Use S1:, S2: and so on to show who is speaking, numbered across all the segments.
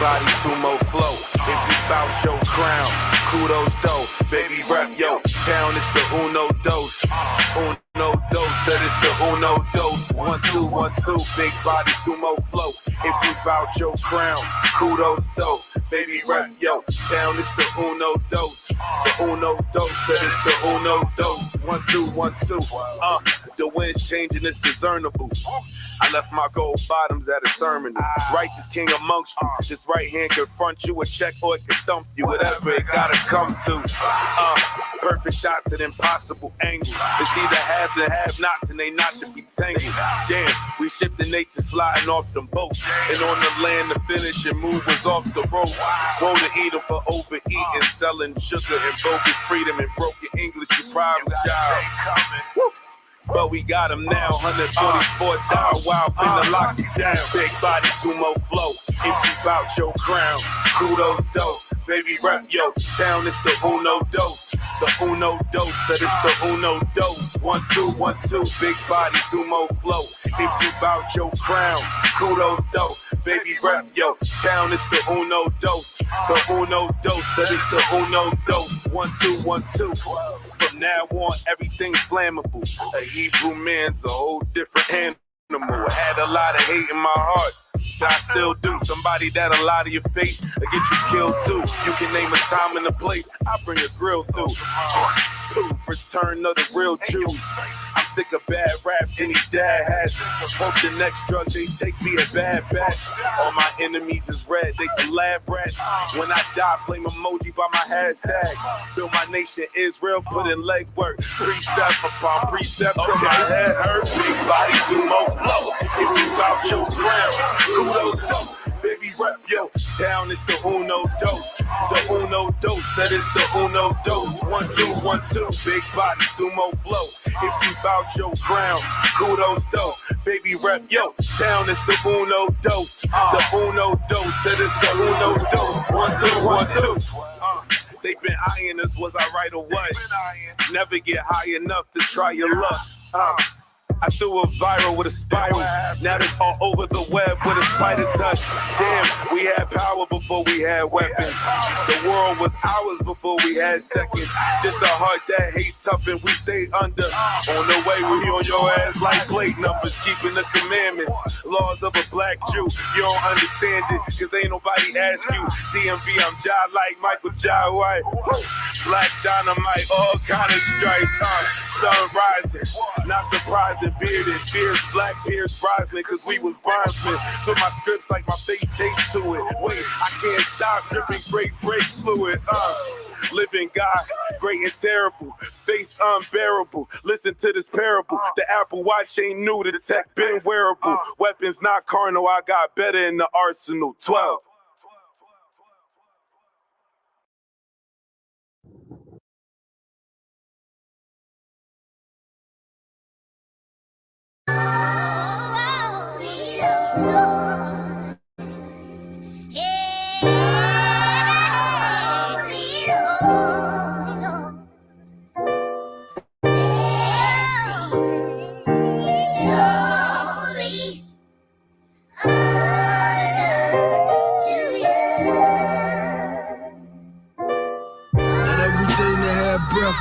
S1: body sumo flow. If you bout your crown, kudos though. Baby rep yo town, it's the uno dose. Uno dose, said it's the uno dose. 1 2 1 2, big body sumo flow. If you bout your crown, kudos though. Baby rep yo town, it's the uno dose. The uno dose, said it's the uno dose. 1 2 1 2. The wind's changing, it's discernible. I left my gold bottoms at a terminal. Righteous king amongst you. This right hand confront you, a check or it can thump you. Whatever it gotta come to. Perfect shots at impossible angles. It's either have to have nots and they not to be tangled. Damn, we shifting nature sliding off them boats. And on the land the finishing move was off the road. Woe to eat them for overeating, selling sugar and bogus freedom and broken English, you problem child. Woo. But we got him now, 144 down, wild finna lock it down. Big body sumo flow, if you bout your crown, kudos dope. Baby rep yo town, it's the uno dose. The uno dose, said it's the uno dose. 1 2 1 2, big body sumo flow. If you bout your crown, kudos dope. Baby rep yo town, it's the uno dose. The uno dose, said it's the uno dose. 1 2 1 2. From now on, everything's flammable. A Hebrew man's a whole different animal. Had a lot of hate in my heart. I still do. Somebody that'll lie to your face or get you killed too. You can name a time and a place, I'll bring a grill through. Return of the real Jews. I'm sick of bad raps, any dad has. Hope the next drug they take be a bad batch. All my enemies is red, they some lab rats. When I die, flame emoji by my hashtag. Build my nation Israel, put in leg work. Precept upon precept till my head hurt. Big body sumo flow. If you bout your crown, kudos dope. Baby rep yo town, it's the uno dose. The uno dose, said it's the uno dose. 1 2 1 2, big body sumo flow. If you bout your crown, kudos dope. Baby rep yo town, it's the uno dose. The uno dose, said it's the uno dose. 1 2 1 2. They been eyeing us, was I right or what? Never get high enough to try your luck. I threw a viral with a spiral. Now it's all over the web with a spider touch. Damn, we had power before we had weapons. The world was ours before we had seconds. Just a heart that hate tough and we stayed under. On the way, we on your ass like plate numbers. Keeping the commandments, laws of a black Jew. You don't understand it, cause ain't nobody ask you. DMV, I'm Jai like Michael Jai White. Black dynamite, all kind of stripes. Sun rising, not surprising. Bearded, fierce, black Pierce Brosnan, cause we was bondsmen. Put my scripts like my face taped to it. Wait, I can't stop dripping great break fluid. Living God, great and terrible, face unbearable. Listen to this parable. The Apple Watch ain't new, the tech been wearable. Weapons not carnal, I got better in the arsenal. 12.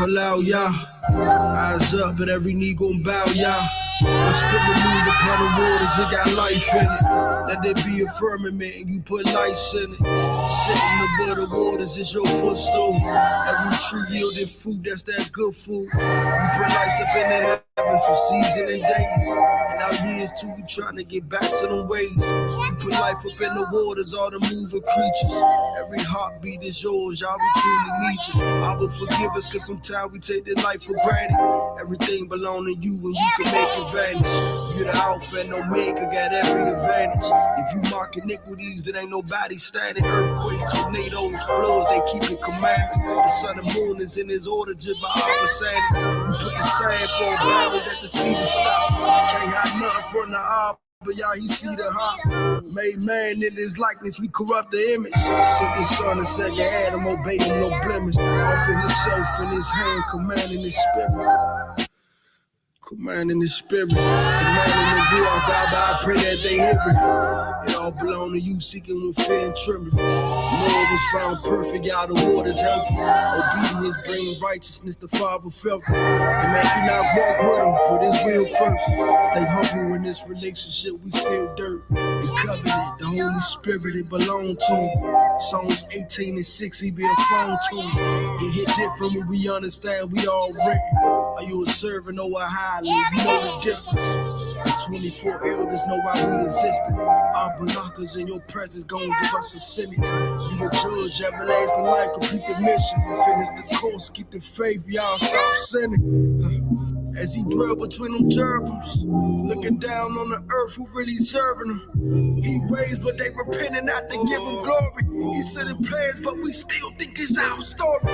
S2: Allow y'all, eyes up and every knee gon' bow y'all. The spirit moved upon the waters, it got life in it. Let there be a firmament and you put lights in it. Sitting above the waters is your footstool. Every tree yielding fruit, that's that good food. You put lights up in the heavens for seasons and days. And our years too, we trying to get back to them ways. You put life up in the waters, all the moving creatures. Every heartbeat is yours, y'all, we truly need you. I will forgive us, cause sometimes we take this life for granted. Everything belong to you and you can make it vanish. You're the Alpha and Omega, got every advantage. If you mark iniquities, then ain't nobody standing. Earthquakes, tornadoes, floods, they keep it commandments. The sun and moon is in his order, just by our sanity. You put the sand for a battle that the sea will stop. Can't hide nothing from the eye, but y'all, he see the heart. Made man in his likeness, we corrupt the image. Sent his son and second Adam, obey him, no blemish. Offer himself in his hand, commanding his spirit. Commanding the spirit, commanding the Ruach, God, but I pray that they hear it. It all all belong to you, seeking with fear and trembling. Noah was found perfect, y'all the waters helping. Obedience bring righteousness, the Father felt it. And man, Enoch walk with him, put his will first. Stay humble in this relationship, we still dirt. And covenant, the Holy Spirit, it belong to him. Psalms 18 and 6, he be a phone to him. It hit different when we understand we all written. Are you a servant or a highly? You know the difference. The 24 elders know why we existed. Our blockers in your presence gon' give us a sentence. You the judge, everlasting life, complete the mission. Finish the course, keep the faith, y'all stop sinning. As he dwell between them cherubims, looking down on the earth, who really serving him? He raised, but they repenting not to give him glory. He said in prayers, but we still think it's our story.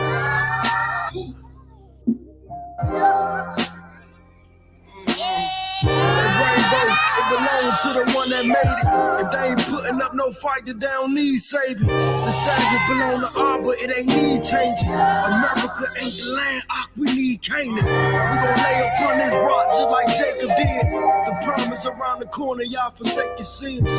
S2: That rainbow, it belongs to the one that made it. If they ain't putting up no fight, then they don't need saving. The Sabbath belong to all, but it ain't need changing. America ain't the land, we need Canaan. We gon' lay upon this rock just like Jacob did. The promise around the corner, y'all forsake your sins.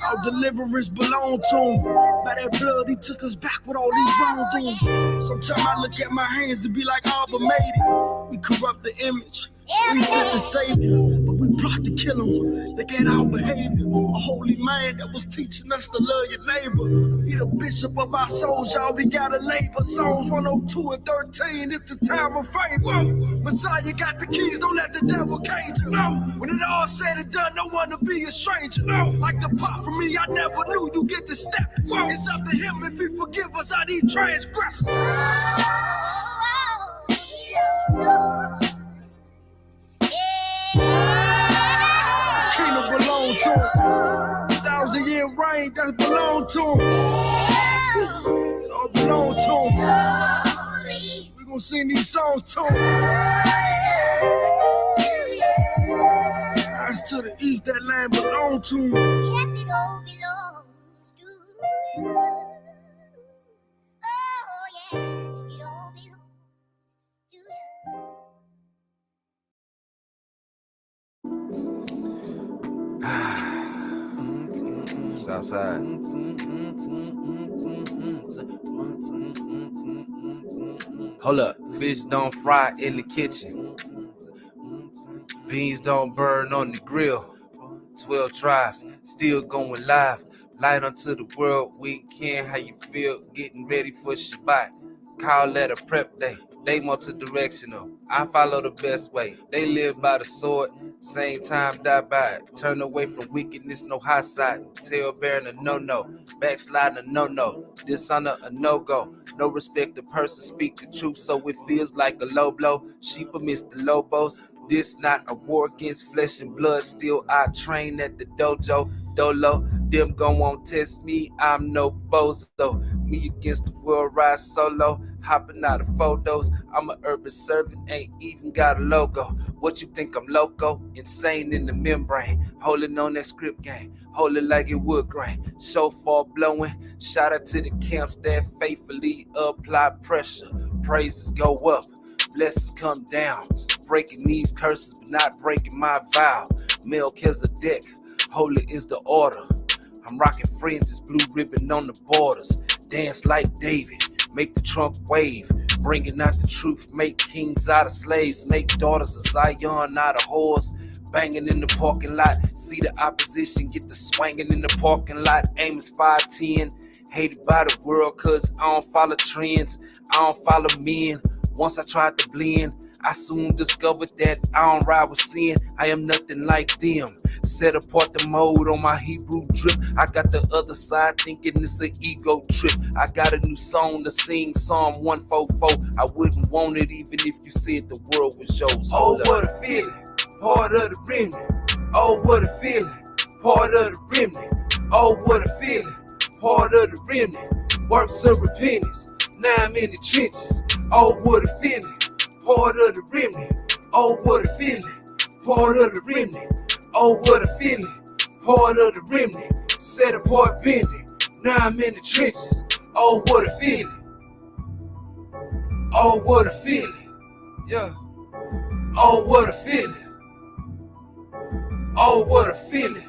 S2: Our deliverance belong to him. By that blood, he took us back with all these wrongdoings. Sometimes I look at my hands and be like, Abba made it. We corrupt the image. So he sent the Savior, but we plot to kill him. Look at our behavior. A holy man that was teaching us to love your neighbor. He the bishop of our souls, y'all. We gotta labor. Psalms 102 and 13. It's the time of favor. Messiah got the keys. Don't let the devil cage you. No. When it all said and done, no one to be a stranger. No. Like the pot from me, I never knew you get the step. Whoa. It's up to him if he forgive us all these transgressions. Kingdom belong to him. 1,000-year reign that belong to him. It all belong to him. We gon' sing these songs to him. Eyes to the east, that land belong to him. Yes, it all belongs to him. Oh yeah, it all belongs to him.
S3: Southside. Hold up, fish don't fry in the kitchen. Beans don't burn on the grill. 12 tribes, still going live. Light unto the world, weekend, how you feel? Getting ready for Shabbat. Call that a prep day. They multi-directional. I follow the best way. They live by the sword, same time die by it. Turn away from wickedness, no high side. Tail bearing a no-no. Backsliding a no-no. Dishonor a no-go. No respect the person, speak the truth, so it feels like a low blow. Sheep amidst the lobos. This not a war against flesh and blood. Still I train at the dojo. Dolo, them gon' won't test me. I'm no bozo. Me against the world, ride solo. Hopping out of photos. I'm an urban servant, ain't even got a logo. What you think I'm loco? Insane in the membrane. Holding on that script game. Hold it like it wood grain. Shofar blowing. Shout out to the camps that faithfully apply pressure. Praises go up. Blessings come down. Breaking these curses, but not breaking my vow. Melchizedek, holy is the order. I'm rocking fringes, blue ribbon on the borders. Dance like David, make the trunk wave. Bringing out the truth, make kings out of slaves. Make daughters of Zion out of whores. Banging in the parking lot, see the opposition, get the swanging in the parking lot. Aim is 5'10", hated by the world cause I don't follow trends, I don't follow men. Once I tried to blend, I soon discovered that I don't ride with sin. I am nothing like them. Set apart the mode on my Hebrew drip. I got the other side thinking it's an ego trip. I got a new song to sing, Psalm 144. I wouldn't want it even if you said the world was yours. Oh, what a feeling, part of the remnant. Oh, what a feeling, part of the remnant. Oh, what a feeling, part of the remnant. Works of repentance, now I'm in the trenches. Oh, what a feeling, part of the remnant. Oh, what a feeling, part of the remnant. Oh, what a feeling, part of the remnant. Set apart bending, now I'm in the trenches. Oh, what a feeling. Oh, what a feeling. Yeah. Oh, what a feeling. Oh, what a feeling.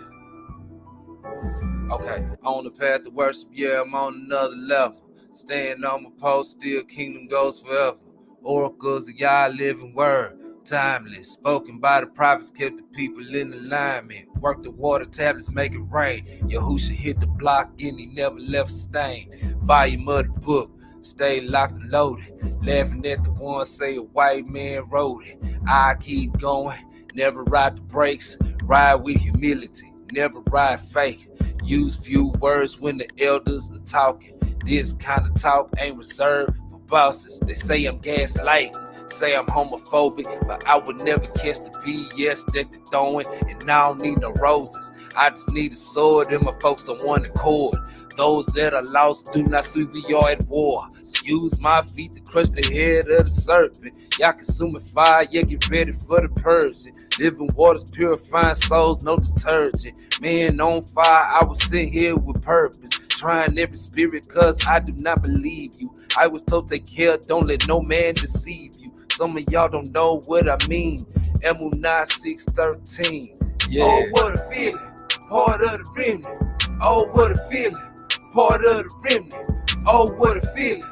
S3: Okay, on the path to worship, yeah, I'm on another level. Staying on my post, still kingdom goes forever. Oracles of Yah living word, timeless. Spoken by the prophets, kept the people in alignment. Work the water tablets, make it rain. Yahusha hit the block and he never left a stain. Volume of the book, stay locked and loaded. Laughing at the ones say a white man wrote it. I keep going, never ride the brakes. Ride with humility, never ride fake. Use few words when the elders are talking. This kind of talk ain't reserved for bosses. They say I'm gaslighting, say I'm homophobic, but I would never catch the BS that they're throwing. And I don't need no roses, I just need a sword and my folks on one accord. Those that are lost do not see we are at war. So use my feet to crush the head of the serpent. Y'all consuming fire, yeah, get ready for the purging. Living waters purifying souls, no detergent. Man on fire, I was sent here with purpose. Trying every spirit, cause I do not believe you. I was told take care, don't let no man deceive you. Some of y'all don't know what I mean. Emunah 6:13. Yeah. Oh, what a feeling, part of the remnant. Oh, what a feeling, part of the remnant. Oh, what a feeling,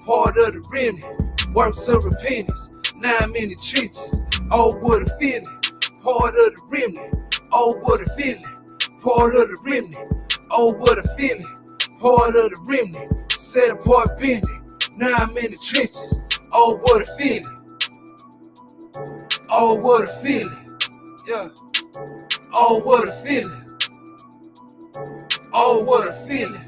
S3: part of the remnant. Works of repentance, now I'm in the trenches. Oh, what a feeling, part of the remnant. Oh, what a feeling, part of the remnant. Oh, what a feeling, part of the remnant. Set apart bending, now I'm in the trenches. Oh, what a feeling. Oh, what a feeling. Yeah. Oh, what a feeling. Oh, what a feeling.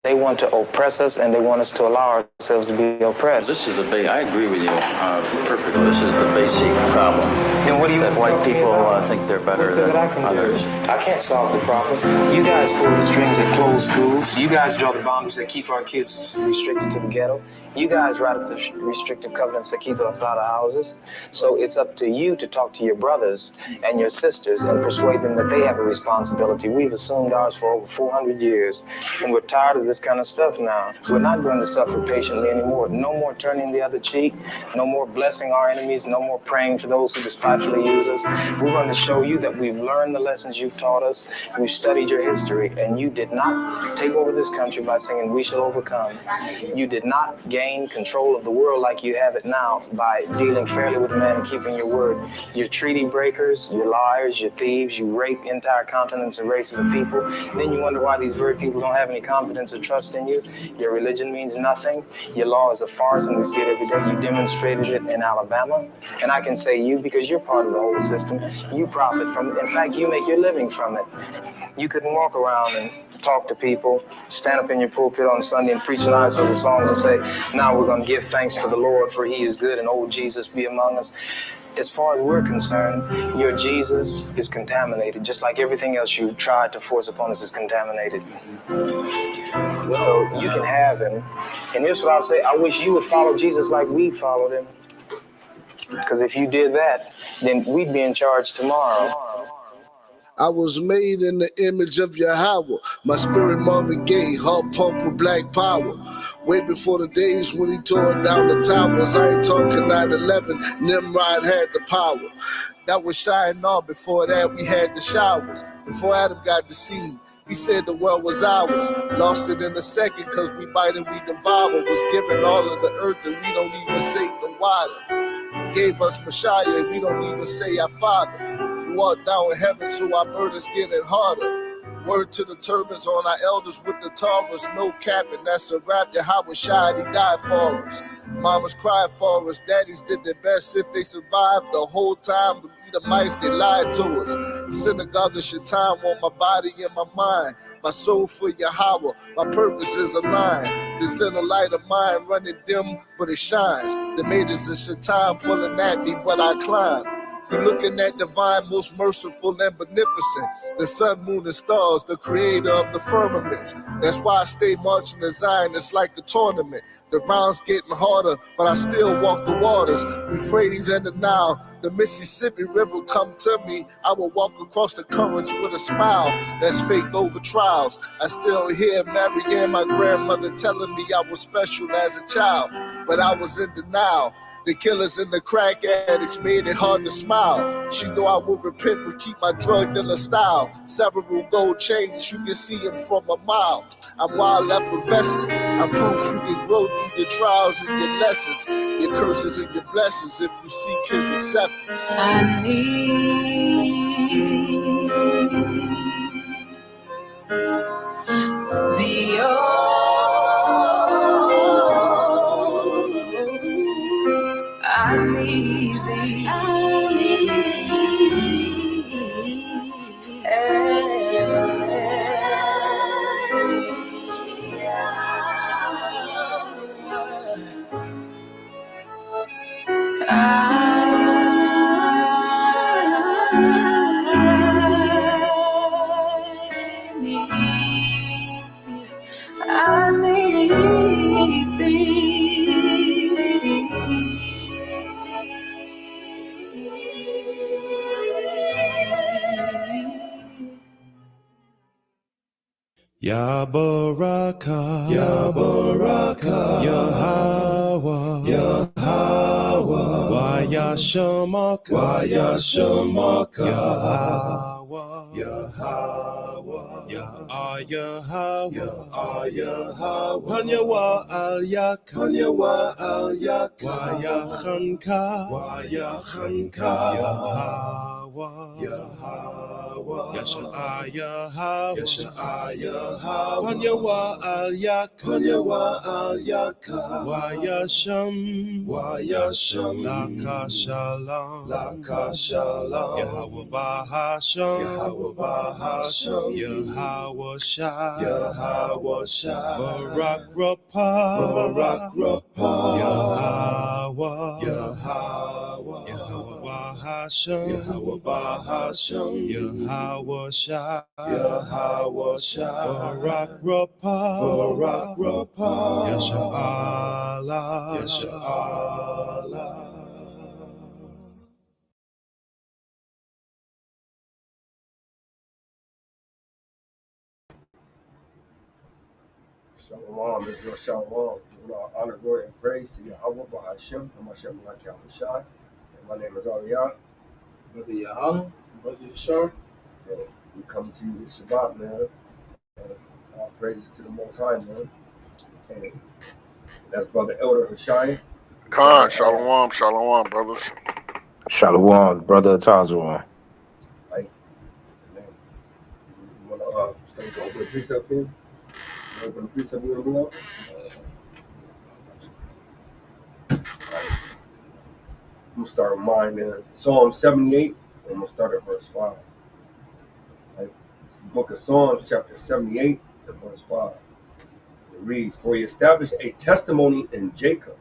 S4: They want to oppress us, and they want us to allow ourselves to be oppressed.
S5: This is I agree with you perfectly. This is the basic problem.
S4: Then what do you
S5: that white people think they're better than others?
S4: I can't solve the problem. You guys pull the strings that close schools. You guys draw the boundaries that keep our kids restricted to the ghetto. You guys write up the restrictive covenants that keep us out of houses. So it's up to you to talk to your brothers and your sisters and persuade them that they have a responsibility. We've assumed ours for over 400 years, and we're tired of this kind of stuff now. We're not going to suffer patiently anymore. No more turning the other cheek. No more blessing our enemies. No more praying for those who despitefully use us. We're going to show you that we've learned the lessons you've taught us. We've studied your history, and you did not take over this country by singing, "We shall overcome." You did not gain control of the world like you have it now by dealing fairly with man and keeping your word. You're treaty breakers, you're liars, you're thieves, you rape entire continents and races of people. Then you wonder why these very people don't have any confidence or trust in you. Your religion means nothing. Your law is a farce, and we see it every day. You demonstrated it in Alabama, and I can say you because you're part of the whole system. You profit from it. In fact, you make your living from it. You couldn't walk around and talk to people, stand up in your pulpit on Sunday and preach nice little songs and say, now we're going to give thanks to the Lord for he is good and old Jesus be among us. As far as we're concerned, your Jesus is contaminated, just like everything else you tried to force upon us is contaminated. So you can have him. And here's what I'll say, I wish you would follow Jesus like we followed him. Because if you did that, then we'd be in charge tomorrow.
S2: I was made in the image of Yahweh. My spirit Marvin Gaye, heart pump with black power. Way before the days when he tore down the towers. I ain't talking 9/11, Nimrod had the power. That was Shinar. Before that we had the showers. Before Adam got deceived, He said the world was ours, lost it in a second, cause we bite and we devour. Was given all of the earth and we don't even say the water. Gave us Messiah, we don't even say our Father. Who art thou in heaven, so our burdens getting harder. Word to the turbans on our elders with the Taurus, no capping, that's a rap that how was shy, he died for us. Mamas cried for us, daddies did their best if they survived the whole time. To be the mice, they lied to us. Synagogue of Shaitan want my body and my mind, my soul for Yahweh, my purpose is aligned. This little light of mine running dim, but it shines. The majors of Shaitan pulling at me, but I climb. You're looking at divine, most merciful and beneficent. The sun, moon, and stars, the creator of the firmament. That's why I stay marching to Zion, it's like a tournament. The rounds getting harder, but I still walk the waters. Euphrates and the Nile, the Mississippi River come to me. I will walk across the currents with a smile. That's faith over trials. I still hear Mary and my grandmother telling me I was special as a child, but I was in denial. The killers and the crack addicts made it hard to smile. She know I will repent but keep my drug dealer style. Several gold chains, you can see them from a mile. I'm wild effervescent. I'm proof you can grow through your trials and your lessons, your curses and your blessings if you seek his acceptance.
S6: I need the I need thee. I need thee.
S7: Ya Baraka, Ya Baraka, Yahweh, Yahweh, Waya Shamaka, Waya Shamaka, Yahweh, Yahweh, Yahweh, Yahweh, Hanyawa Al Yak, Hanyawa Al Yak, Waya Chanka, Waya Chanka, Yahweh, Yahweh, Yasha Yahweh, Yasha Yahweh, Hanyawa Al Yak, Hanyawa Al Yak, Wayasham, Wayasham, Laka Shalom, Laka Shalom, Yahweh Bahasham, Yahweh Bahasham, Yahweh Shah, Yahweh Shah, Barak Rapah, Barak Rapah, Yahweh, Yahweh, Yahweh Bahasham, Yahweh Bahasham, Yahweh Shah, Yahweh Shah, Barak Rapah, Barak Rapah, Yasha Allah, Yasha Allah.
S8: Shalom, Israel, Shalom. Giving all honor, glory, and praise to Yahweh, Bahashem, and Hashem, like Yahushai. And my name is Ariyah.
S9: Brother Yahana, Brother Yashar.
S8: And we come to you this Shabbat, man. And all praises to the Most High, man. And that's Brother Elder Hashai.
S10: Khan, shalom, shalom, brothers.
S11: Shalom, brother Tazawan.
S8: Right? And then you want to start to open the precept here? You open the precept here, you know? I'm going to start with mine, man. Psalm 78, and I'm going to start at verse 5. Right? It's the book of Psalms, chapter 78, and verse 5. It reads, For he established a testimony in Jacob,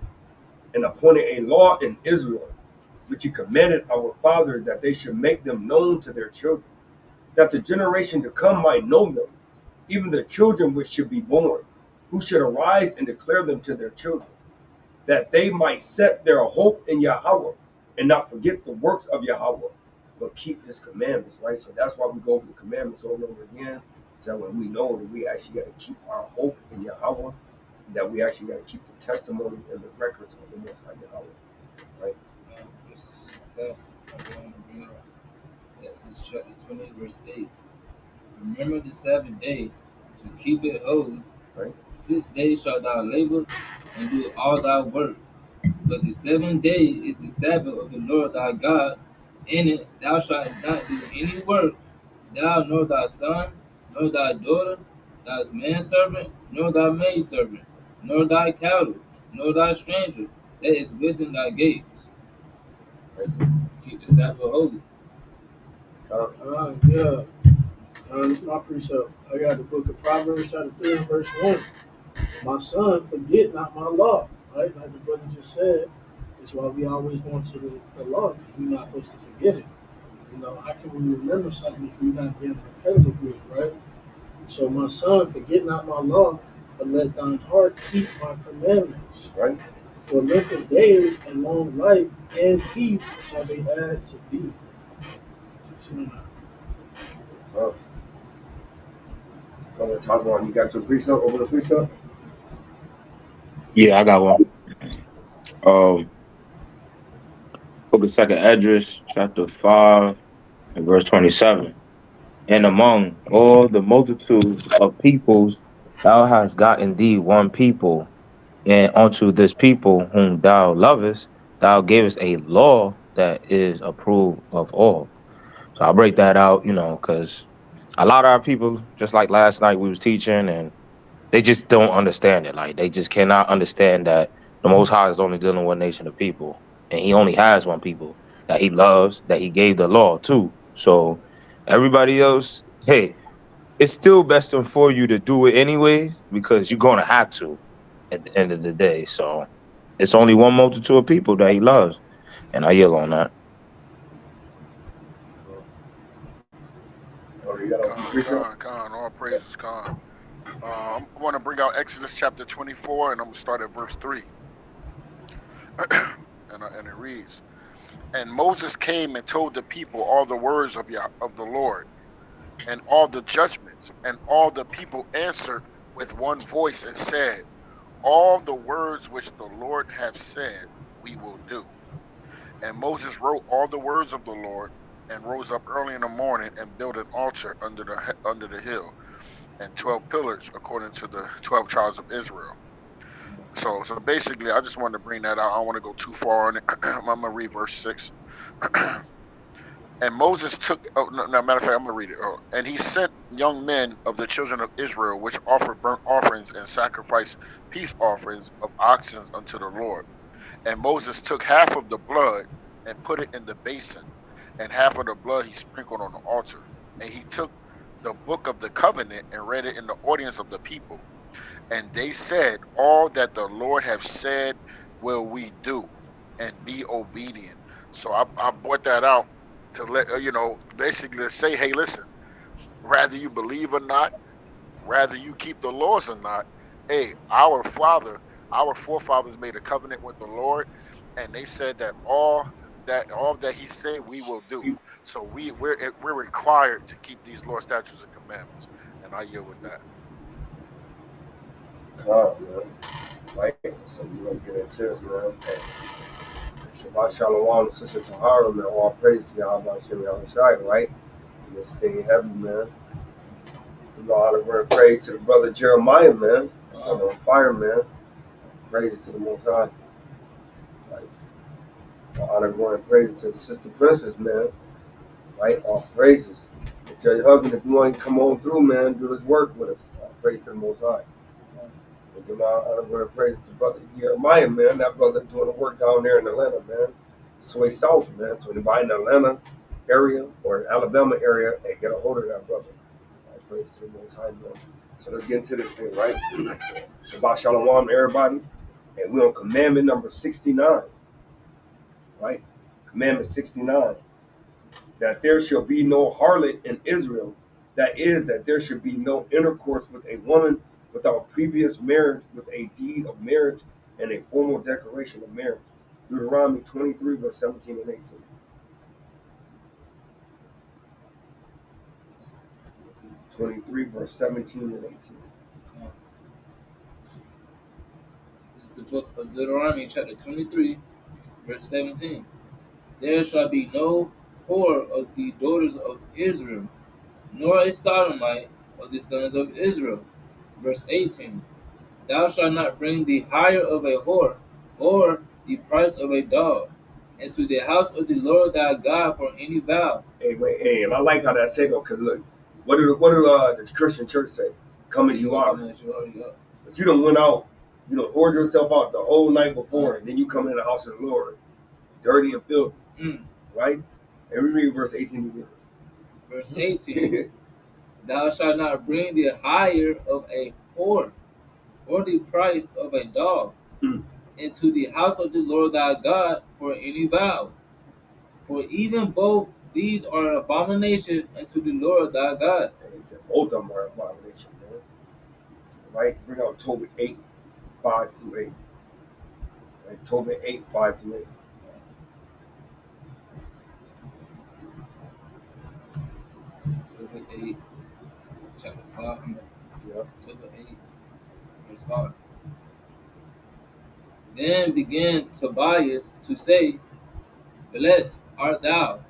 S8: and appointed a law in Israel, which he commanded our fathers that they should make them known to their children, that the generation to come might know them, even the children which should be born, who should arise and declare them to their children, that they might set their hope in Yahweh, and not forget the works of Yahweh, but keep his commandments, right? So that's why we go over the commandments over and over again, so that when we know that we actually got to keep our hope in Yahweh, that we actually got to keep the testimony and the records of the Most High Yahweh, right?
S9: This is fast. I want to bring up Exodus chapter 20, verse 8. Remember the Sabbath day to keep it holy.
S8: Right?
S9: 6 days shalt thou labor and do all thy work. But the 7th day is the Sabbath of the Lord thy God. In it thou shalt not do any work, thou nor thy son, nor thy daughter, thy manservant, nor thy maidservant, nor thy cattle, nor thy stranger that is within thy gates.
S8: Right?
S9: Keep the Sabbath holy.
S12: Yeah. It's my precept. I got the book of Proverbs, chapter 3, and verse 1. My son, forget not my law. Right? Like the brother just said, that's why we always want to the law, because we're not supposed to forget it. How can we remember something if we're not being repetitive with it, right? So, my son, forget not my law, but let thine heart keep my commandments.
S8: Right?
S12: For length of days and long life and peace shall they add to thee.
S8: Brother Tazwan, you got your precept over the precept?
S11: Yeah, I got one. Book of Second Esdras, chapter 5, and verse 27. And among all the multitude of peoples, thou hast gotten thee one people, and unto this people whom thou lovest, thou gavest a law that is approved of all. So I'll break that out, because a lot of our people, just like last night we was teaching, and they just don't understand it. Like they just cannot understand that the Most High is only dealing with one nation of people, and He only has one people that He loves, that He gave the law to. So everybody else, hey, it's still best for you to do it anyway because you're gonna have to at the end of the day. So it's only one multitude of people that He loves, and I yell on that.
S8: Or you got over the precept?
S10: All praises, Khan. I want to bring out Exodus chapter 24, and I'm going to start at verse 3. And it reads, And Moses came and told the people all the words of the Lord, and all the judgments, and all the people answered with one voice and said, All the words which the Lord hath said, we will do. And Moses wrote all the words of the Lord, and rose up early in the morning and built an altar under the hill, and 12 pillars according to the 12 tribes of Israel. So basically, I just wanted to bring that out. I don't want to go too far on it. I'm gonna read verse 6. And Moses took. Oh no, matter of fact, I'm gonna read it. Oh, and he sent young men of the children of Israel, which offered burnt offerings and sacrificed peace offerings of oxen unto the Lord. And Moses took half of the blood and put it in the basin, and half of the blood he sprinkled on the altar. And he took the book of the covenant and read it in the audience of the people. And they said, All that the Lord have said will we do, and be obedient. So I brought that out to let basically to say, hey, listen, rather you believe or not, rather you keep the laws or not, hey, our forefathers made a covenant with the Lord, and they said that all that He said we will do. So we're required to keep these law, statutes, and commandments. And I yield with that.
S8: Man. Right? So we're going to get into this, man. Shabbat Shalom, Sister Tahara, man. All praise to Yahweh Shem Yahushai, right? And this thing heavy, man. We honor and praise to the brother Jeremiah, man. Brother on fire, man. Praise to the Most High. Like, honor and praise to the Sister Princess, man. Right? All praises. And tell your husband, if you want to come on through, man, do this work with us. All praise to the Most High. And give my honor and praise to brother Jeremiah, man. That brother doing the work down there in Atlanta, man. Sway South, man. So anybody in the Atlanta area or Alabama area, hey, get a hold of that brother. All praise to the Most High, man. So let's get into this thing, right? Shabbat Shalom, everybody. And we're on commandment number 69, right? Commandment 69. That there shall be no harlot in Israel. That is, that there should be no intercourse with a woman without previous marriage, with a deed of marriage and a formal declaration of marriage. Deuteronomy 23, verse 17 and 18. 23, verse 17 and 18.
S9: This is the book of Deuteronomy, chapter 23, verse 17. There shall be no whore of the daughters of Israel, nor a sodomite of the sons of Israel. Verse 18. Thou shalt not bring the hire of a whore, or the price of a dog, into the house of the Lord thy God for any vow.
S8: Hey, wait, hey, and I like how that said though, cause look, what do the Christian church say? Come as you are. But you done went out, you done hoard yourself out the whole night before, and then you come in the house of the Lord, dirty and filthy, right? And we read verse 18 again.
S9: Verse 18. Thou shalt not bring the hire of a whore, or the price of a dog, into the house of the Lord thy God for any vow. For even both these are an abomination unto the Lord thy God.
S8: And he said, both of them are abomination, man. Right? Bring out Tobit 8, 5 through 8. Right? Tobit 8, 5 through 8.
S9: Tobit 8, chapter 5.
S8: Yep.
S9: Tobit 8, verse 5. Then began Tobias to say, Blessed art thou,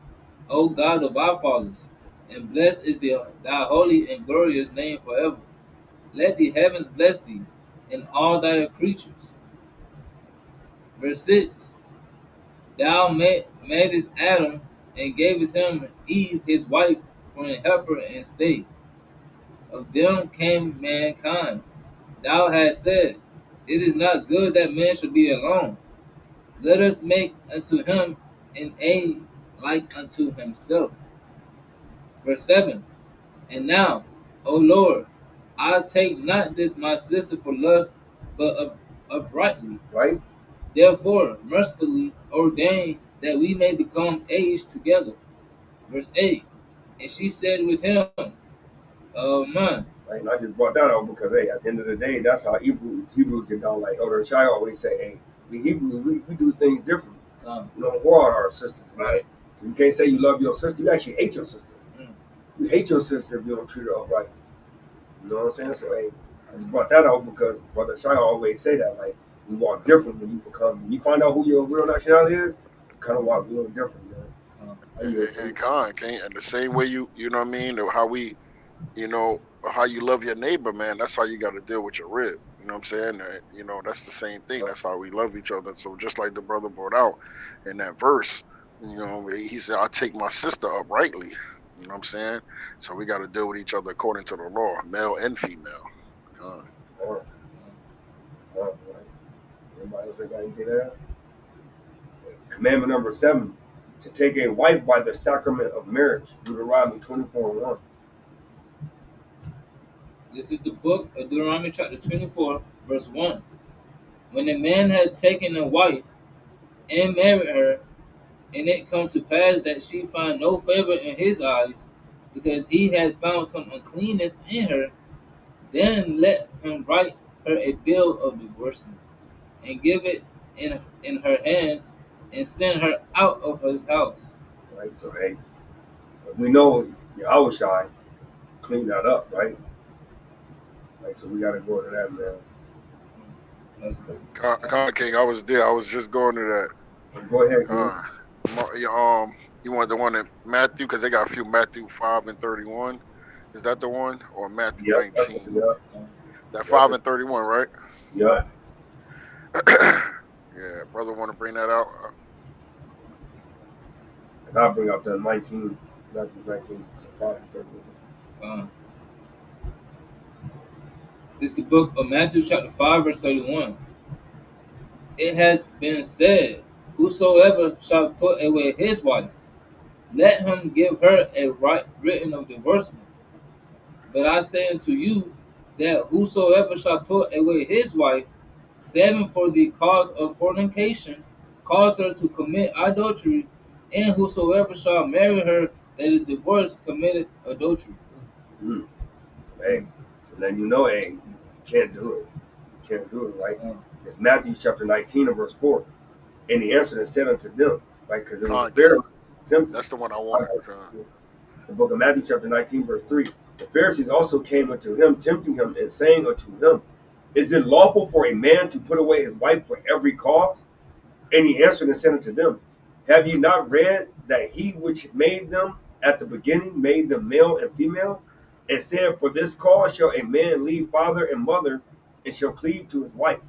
S9: O God of our fathers, and blessed is thy holy and glorious name forever. Let the heavens bless thee, and all thy creatures. Verse 6. Thou madest Adam, and gavest him Eve his wife for an helper and stay. Of them came mankind. Thou hast said, It is not good that man should be alone. Let us make unto him an aid like unto himself. Verse 7. And now, O Lord, I take not this my sister for lust, but uprightly.
S8: Right?
S9: Therefore, mercifully ordain that we may become aged together. Verse 8. And she said with him, man.
S8: Right? And I just brought that out because, hey, at the end of the day, that's how Hebrews get down. Like Elder Shai always say, hey, we Hebrews, we do things differently. You know, whore out our sisters, right? You can't say you love your sister. You actually hate your sister. You hate your sister if you don't treat her upright. You know what I'm saying? So, hey, I just brought that out because Brother Shai always say that, like, you walk different when you find out who your real nationality is, you kind of walk a little different, man.
S10: And the same way you know what I mean, or how we, you know, how you love your neighbor, man, that's how you got to deal with your rib. You know what I'm saying? You know, that's the same thing. That's how we love each other. So just like the brother brought out in that verse, you know, he said, I take my sister uprightly. You know what I'm saying? So we got to deal with each other according to the law, male and female.
S8: Anybody else got anything there? Commandment number 7, to take a wife by the sacrament of marriage, Deuteronomy 24:1.
S9: This is the book of Deuteronomy chapter 24, verse 1. When a man had taken a wife and married her, and it come to pass that she find no favor in his eyes, because he had found some uncleanness in her, then let him write her a bill of divorcement, and give it in her hand, and send her out of his house.
S8: Right, so hey, we know Yahushua cleaned that up, right? Like, so we got to go to that, man.
S10: King, I was there. I was just going to that.
S8: Go ahead,
S10: you want the one in Matthew, because they got a few, Matthew 5 and 31. Is that the one, or Matthew 19? That 5 and 31, right?
S8: Yeah.
S10: Yeah, brother, want to bring that out?
S8: And I'll bring up the 19, Matthew 19, so 5 and 31.
S9: It's the book of Matthew chapter 5, verse 31. It has been said, whosoever shall put away his wife, let him give her a right written of divorcement. But I say unto you, that whosoever shall put away his wife, saving for the cause of fornication, cause her to commit adultery, and whosoever shall marry her that is divorced committed adultery.
S8: So, hey, so then you know, hey, you can't do it. You can't do it, right? It's Matthew chapter 19 and verse 4. And he answered and said unto them, right? Because it was Pharisees.
S10: That's the one I wanted.
S8: It's the book of Matthew chapter 19, verse 3. The Pharisees also came unto him, tempting him, and saying unto him, Is it lawful for a man to put away his wife for every cause? And he answered and said unto them, Have ye not read that he which made them at the beginning made them male and female, and said, For this cause shall a man leave father and mother, and shall cleave to his wife,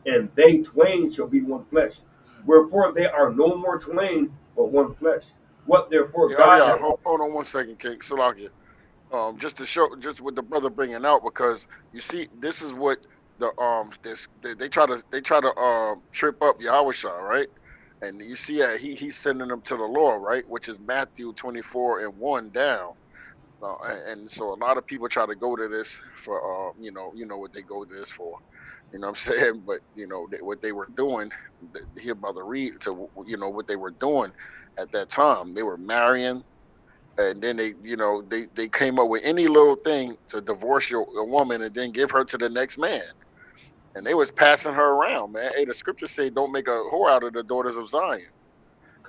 S8: and they twain shall be one flesh. Wherefore they are no more twain, but one flesh. What therefore
S10: Yeah, oh
S8: God
S10: yeah.
S8: hath...
S10: Hold on 1 second, King Salakia. Just to show, just what the brother bringing out, because you see, this is what the they try to trip up Yahweh, right? And you see that he's sending them to the law, right? Which is Matthew 24:1 down. And so a lot of people try to go to this for you know what they go to this for, you know what I'm saying? But what they were doing, here brother read to what they were doing at that time. They were marrying, and then they came up with any little thing to divorce your woman and then give her to the next man, and they was passing her around, man. Hey, the scriptures say don't make a whore out of the daughters of Zion.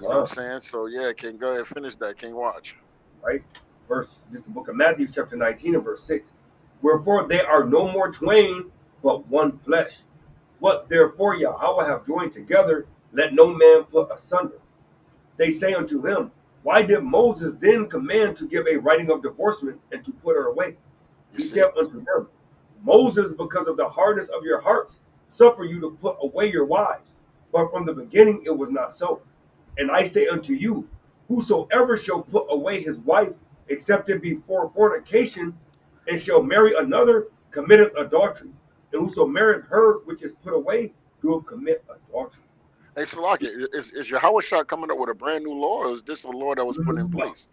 S10: You know what I'm saying? So yeah, King, go ahead, finish that, King. Watch.
S8: Right? This is the book of Matthew, chapter 19 and verse 6. Wherefore they are no more twain, but one flesh. What therefore Yahweh have joined together, let no man put asunder. They say unto him, Why did Moses then command to give a writing of divorcement and to put her away? He said unto them, Moses, because of the hardness of your hearts, suffer you to put away your wives. But from the beginning it was not so. And I say unto you, whosoever shall put away his wife, except it be for fornication, and shall marry another, committeth adultery. And whoso marrieth her which is put away, doeth commit adultery.
S10: Hey, Salaki, is Yahweh Shah coming up with a brand new law, or is this a law that was put in place?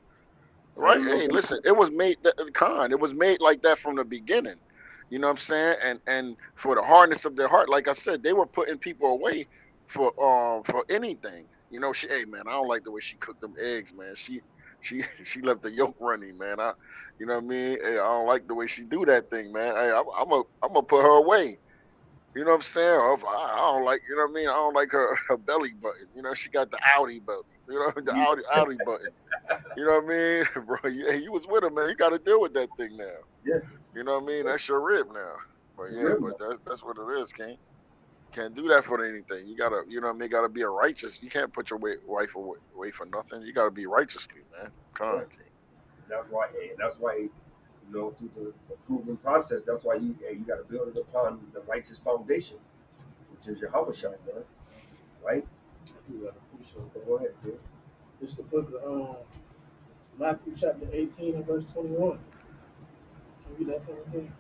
S10: Right? Hey, listen, it was made It was made like that from the beginning. You know what I'm saying? And for the hardness of their heart, like I said, they were putting people away for anything. Hey man, I don't like the way she cooked them eggs, man. She she left the yolk running, man. You know what I mean? Hey, I don't like the way she do that thing, man. Hey, I'm gonna put her away. You know what I'm saying? Or if I don't like, you know what I mean? I don't like her belly button. She got the Audi belly. The Audi button. You know what I mean, bro? You was with him, man. You got to deal with that thing now.
S8: Yeah.
S10: You know what I mean? That's your rib now. But yeah, but that's what it is, King. Can't do that for anything. You gotta, you know what I mean? Gotta be a righteous. You can't put your wife away for nothing. You gotta be righteously, man. Come on,
S8: Right.
S10: King.
S8: And that's why, through the proven process, that's why you got to build it upon the righteous foundation, which is your Habashai, man. Right?
S12: You got to appreciate that.
S8: Go ahead, dude.
S12: It's the book of Matthew chapter 18 and verse 21. Can you read that for me?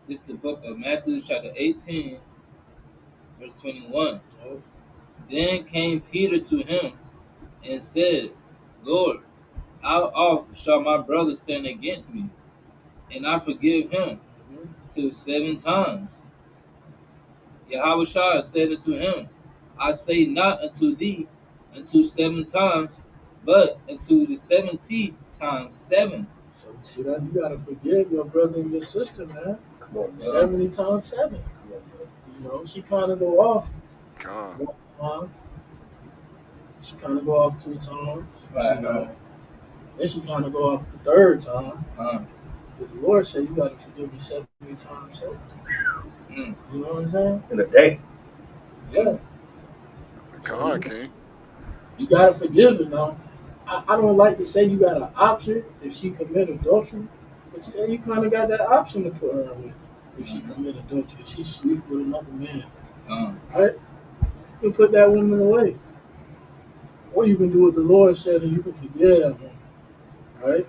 S9: This is the book of Matthew chapter 18, verse 21.
S12: Oh.
S9: Then came Peter to him and said, Lord, how oft shall my brother sin against me, and I forgive him? Till 7 times. Yahweh said unto him, I say not unto thee unto 7 times, but unto the 70 times 7.
S12: So you see that you gotta forgive your brother and your sister, man.
S8: Come on, man.
S12: 70 times 7.
S8: Come on, man.
S12: She kind of go off
S10: Come on.
S12: 1 time. She kind of go off 2 times.
S9: Right.
S12: Then she kind of go off the 3rd time. But the Lord said you gotta forgive me 70 times 7. You know what I'm saying?
S8: In a day.
S12: Yeah.
S10: Come on, King.
S12: You gotta forgive her now. I don't like to say you got an option if she commit adultery, but you kind of got that option to put her away if she commit adultery. If she sleep with another man, right? You can put that woman away, or you can do what the Lord said and you can forgive that woman, right?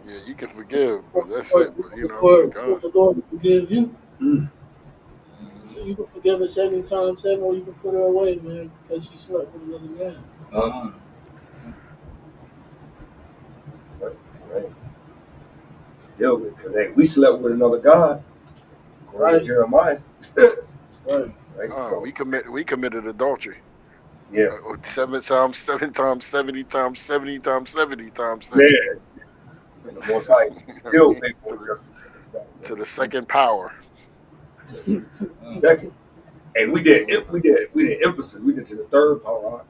S10: Yeah, you can forgive, but that's
S12: Or
S10: it. But
S12: the Lord will forgive you.
S8: Mm.
S12: So you can forgive her 70 times 7, or you can put her away, man, because she slept with another man.
S8: Right. Deal with, because we slept with another God, according to Jeremiah.
S12: Right.
S8: Right.
S10: So we committed adultery.
S8: Yeah.
S10: 7 times, 7 times, 70 times, 70 times, 70 times, 70.
S8: Man. And the Most High still faithful and just
S10: to the second power.
S8: To the second. And we did emphasis. We did to the 3rd power.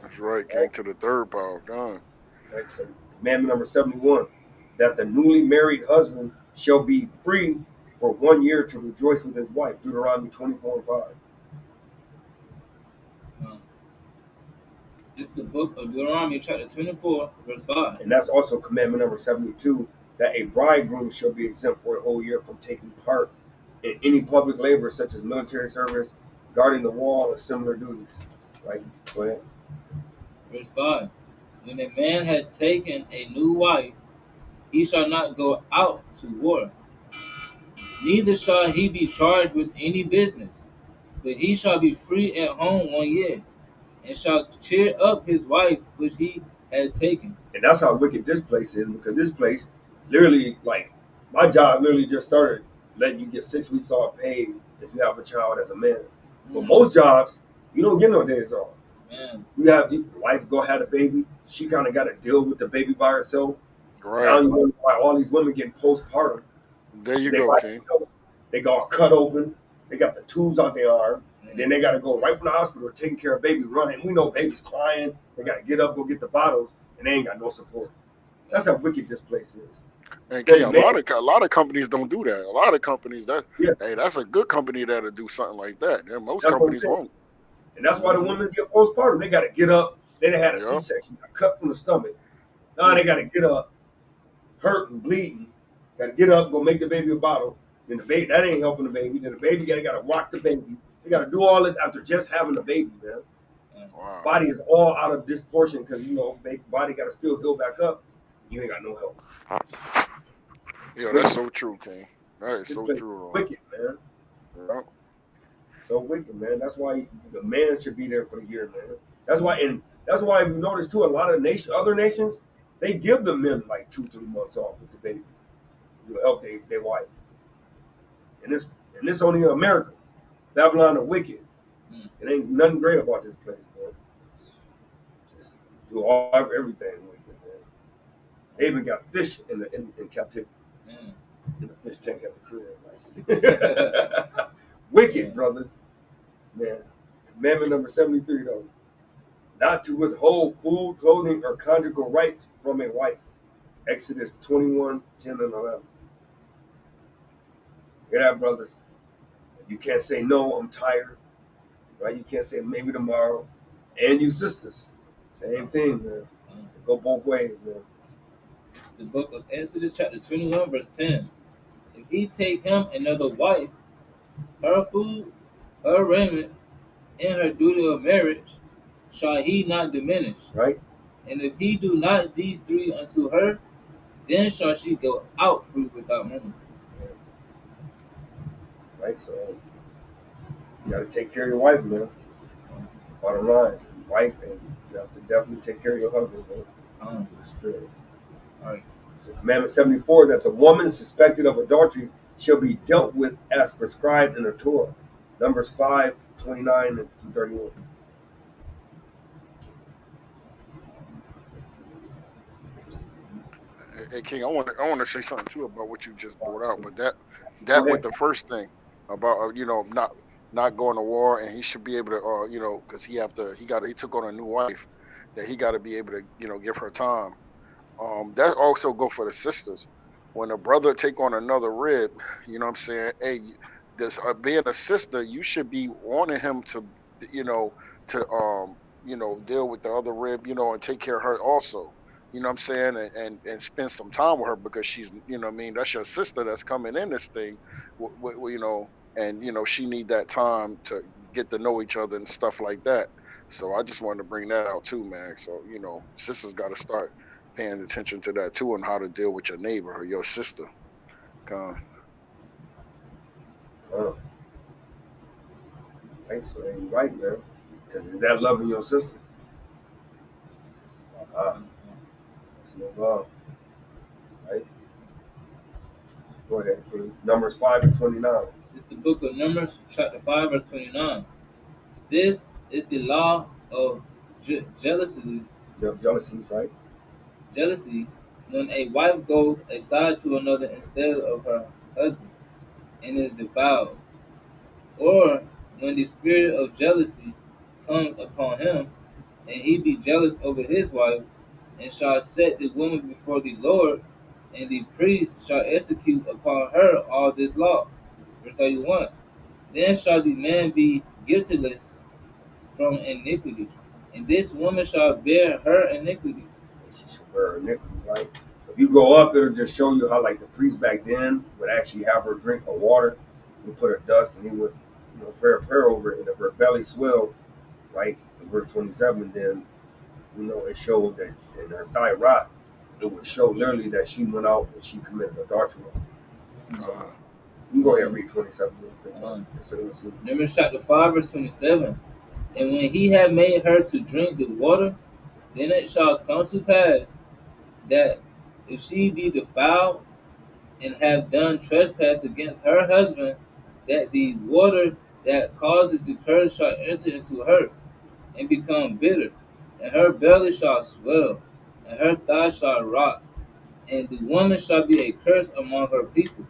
S10: That's right, King, to the 3rd power. God.
S8: Right. So commandment number 71, that the newly married husband shall be free for 1 year to rejoice with his wife. Deuteronomy 24:5.
S9: It's the book of Deuteronomy, chapter 24, verse 5.
S8: And that's also commandment number 72, that a bridegroom shall be exempt for a whole year from taking part in any public labor such as military service, guarding the wall, or similar duties. Right? Go ahead.
S9: Verse 5. When a man had taken a new wife, he shall not go out to war, neither shall he be charged with any business, but he shall be free at home 1 year, and shall cheer up his wife which he had taken.
S8: And that's how wicked this place is, because this place literally, like, my job literally just started letting you get 6 weeks off paid if you have a child as a man. But most jobs, you don't get no days off.
S9: Man.
S8: You have your wife go have a baby. She kind of got to deal with the baby by herself.
S10: Right.
S8: Now you wonder why all these women getting postpartum.
S10: There you go, King.
S8: They got cut open. They got the tubes out their arm. And then they got to go right from the hospital taking care of baby running. We know baby's crying. They got to get up, go get the bottles, and they ain't got no support. That's how wicked this place is.
S10: And King, a lot of companies don't do that. A lot of companies hey, that's a good company that'll do something like that. And most companies won't.
S8: And that's why the women get postpartum. They got to get up. They done had a C-section, got cut from the stomach. Now they got to get up, hurt and bleeding. Got to get up, go make the baby a bottle. Then the baby, that ain't helping the baby. Then the baby got to rock the baby. They got to do all this after just having a baby, man.
S10: Wow.
S8: Body is all out of disproportion because, you know, body got to still heal back up. You ain't got no help.
S10: Yeah, that's so true, King. That is so true.
S8: Wicked, man.
S10: Yeah.
S8: So wicked, man. That's why the man should be there for the year, man. That's why if you notice too, a lot of other nations, they give the men like 2-3 months off with the baby to help their wife. And this only in America. Babylon are wicked. It ain't nothing great about this place, man. Just do everything wicked, man. They even got fish in captivity. In the fish tank at the crib. Like. Wicked, brother. Man. Commandment number 73, though. Not to withhold food, clothing, or conjugal rights from a wife. Exodus 21, 10, and 11. Hear that, brothers? You can't say no, I'm tired. Right? You can't say maybe tomorrow. And you sisters. Same thing, man. So go both ways, man.
S9: It's the book of Exodus, chapter 21, verse 10. If he take him another wife, her food, her raiment, and her duty of marriage, shall he not diminish.
S8: Right?
S9: And if he do not these three unto her, then shall she go out free without money.
S8: Yeah. Right? So you got to take care of your wife, man. Bottom line, wife, and you have to definitely take care of your husband, man. To the spirit.
S9: All right.
S8: So commandment 74, that the woman suspected of adultery shall be dealt with as prescribed in the Torah. Numbers 5, 29 and 31.
S10: Hey, King, I want to say something too about what you just brought out, but that with the first thing about not going to war, and he should be able to because he took on a new wife, that he got to be able to give her time. That also go for the sisters. When a brother take on another rib, you know what I'm saying? Hey, this being a sister, you should be wanting him to deal with the other rib, and take care of her also. You know what I'm saying? And spend some time with her, because she's, that's your sister that's coming in this thing, and she need that time to get to know each other and stuff like that. So I just wanted to bring that out too, man. So, sisters got to start paying attention to that too, and how to deal with your neighbor or your sister.
S8: Right, so you're right, man. Because is that loving your sister? It's no love. Right? So go ahead, King. Numbers 5 and 29.
S9: It's the book of Numbers, chapter 5, verse 29. This is the law of jealousies.
S8: Jealousies, right?
S9: Jealousies, when a wife goes aside to another instead of her husband, and is defiled, or when the spirit of jealousy comes upon him, and he be jealous over his wife, and shall set the woman before the Lord, and the priest shall execute upon her all this law. Verse 31. Then shall the man be guiltless from iniquity, and this woman shall bear her iniquity.
S8: And she shall bear her iniquity, right? If you go up, it'll just show you how like the priest back then would actually have her drink of water. He put her dust and he would, pray a prayer over it, and if her belly swelled, right, in verse 27, then it showed that in her thigh rot, it would show literally that she went out and she committed adultery. So you can go ahead and read 27 real quick.
S9: Numbers chapter 5, verse 27. And when he had made her to drink the water, then it shall come to pass that if she be defiled and have done trespass against her husband, that the water that causes the curse shall enter into her and become bitter, and her belly shall swell, and her thigh shall rot, and the woman shall be a curse among her people.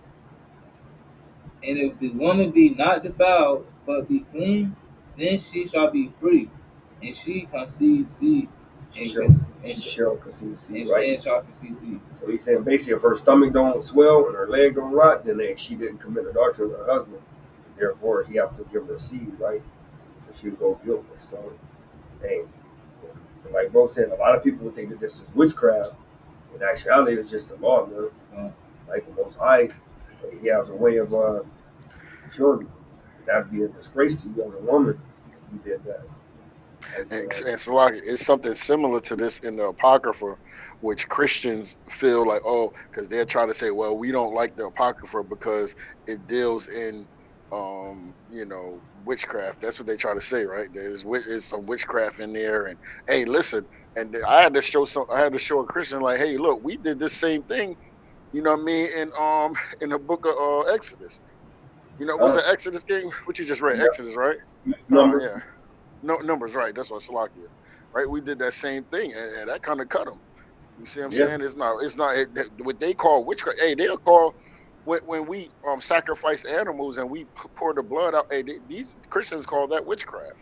S9: And if the woman be not defiled, but be clean, then she shall be free, and she conceive seed.
S8: She shall conceive seed, right?
S9: And shall conceive seed.
S8: So he's saying basically if her stomach don't swell and her leg don't rot, then she didn't commit adultery with her husband. Therefore, he have to give her seed, right? So she would go guiltless. So, hey, like bro said, a lot of people would think that this is witchcraft. In actuality, it's just the law, man. Like the Most High, he has a way of showing you. That'd be a disgrace to you as a woman if you did that.
S10: And so like, it's something similar to this in the Apocrypha, which Christians feel like, because they're trying to say, well, we don't like the Apocrypha because it deals in, witchcraft. That's what they try to say, right? There's some witchcraft in there, and hey, listen, and I had to show a Christian like, hey, look, we did this same thing, you know what I mean, in the book of Exodus. Was it Exodus game? What you just read, Exodus, right?
S8: Numbers.
S10: Yeah. No, Numbers, right? That's what Salakia, right? We did that same thing, and that kind of cut them. You see what I'm saying? It's not what they call witchcraft. Hey, they'll call when we sacrifice animals and we pour the blood out. Hey, these Christians call that witchcraft.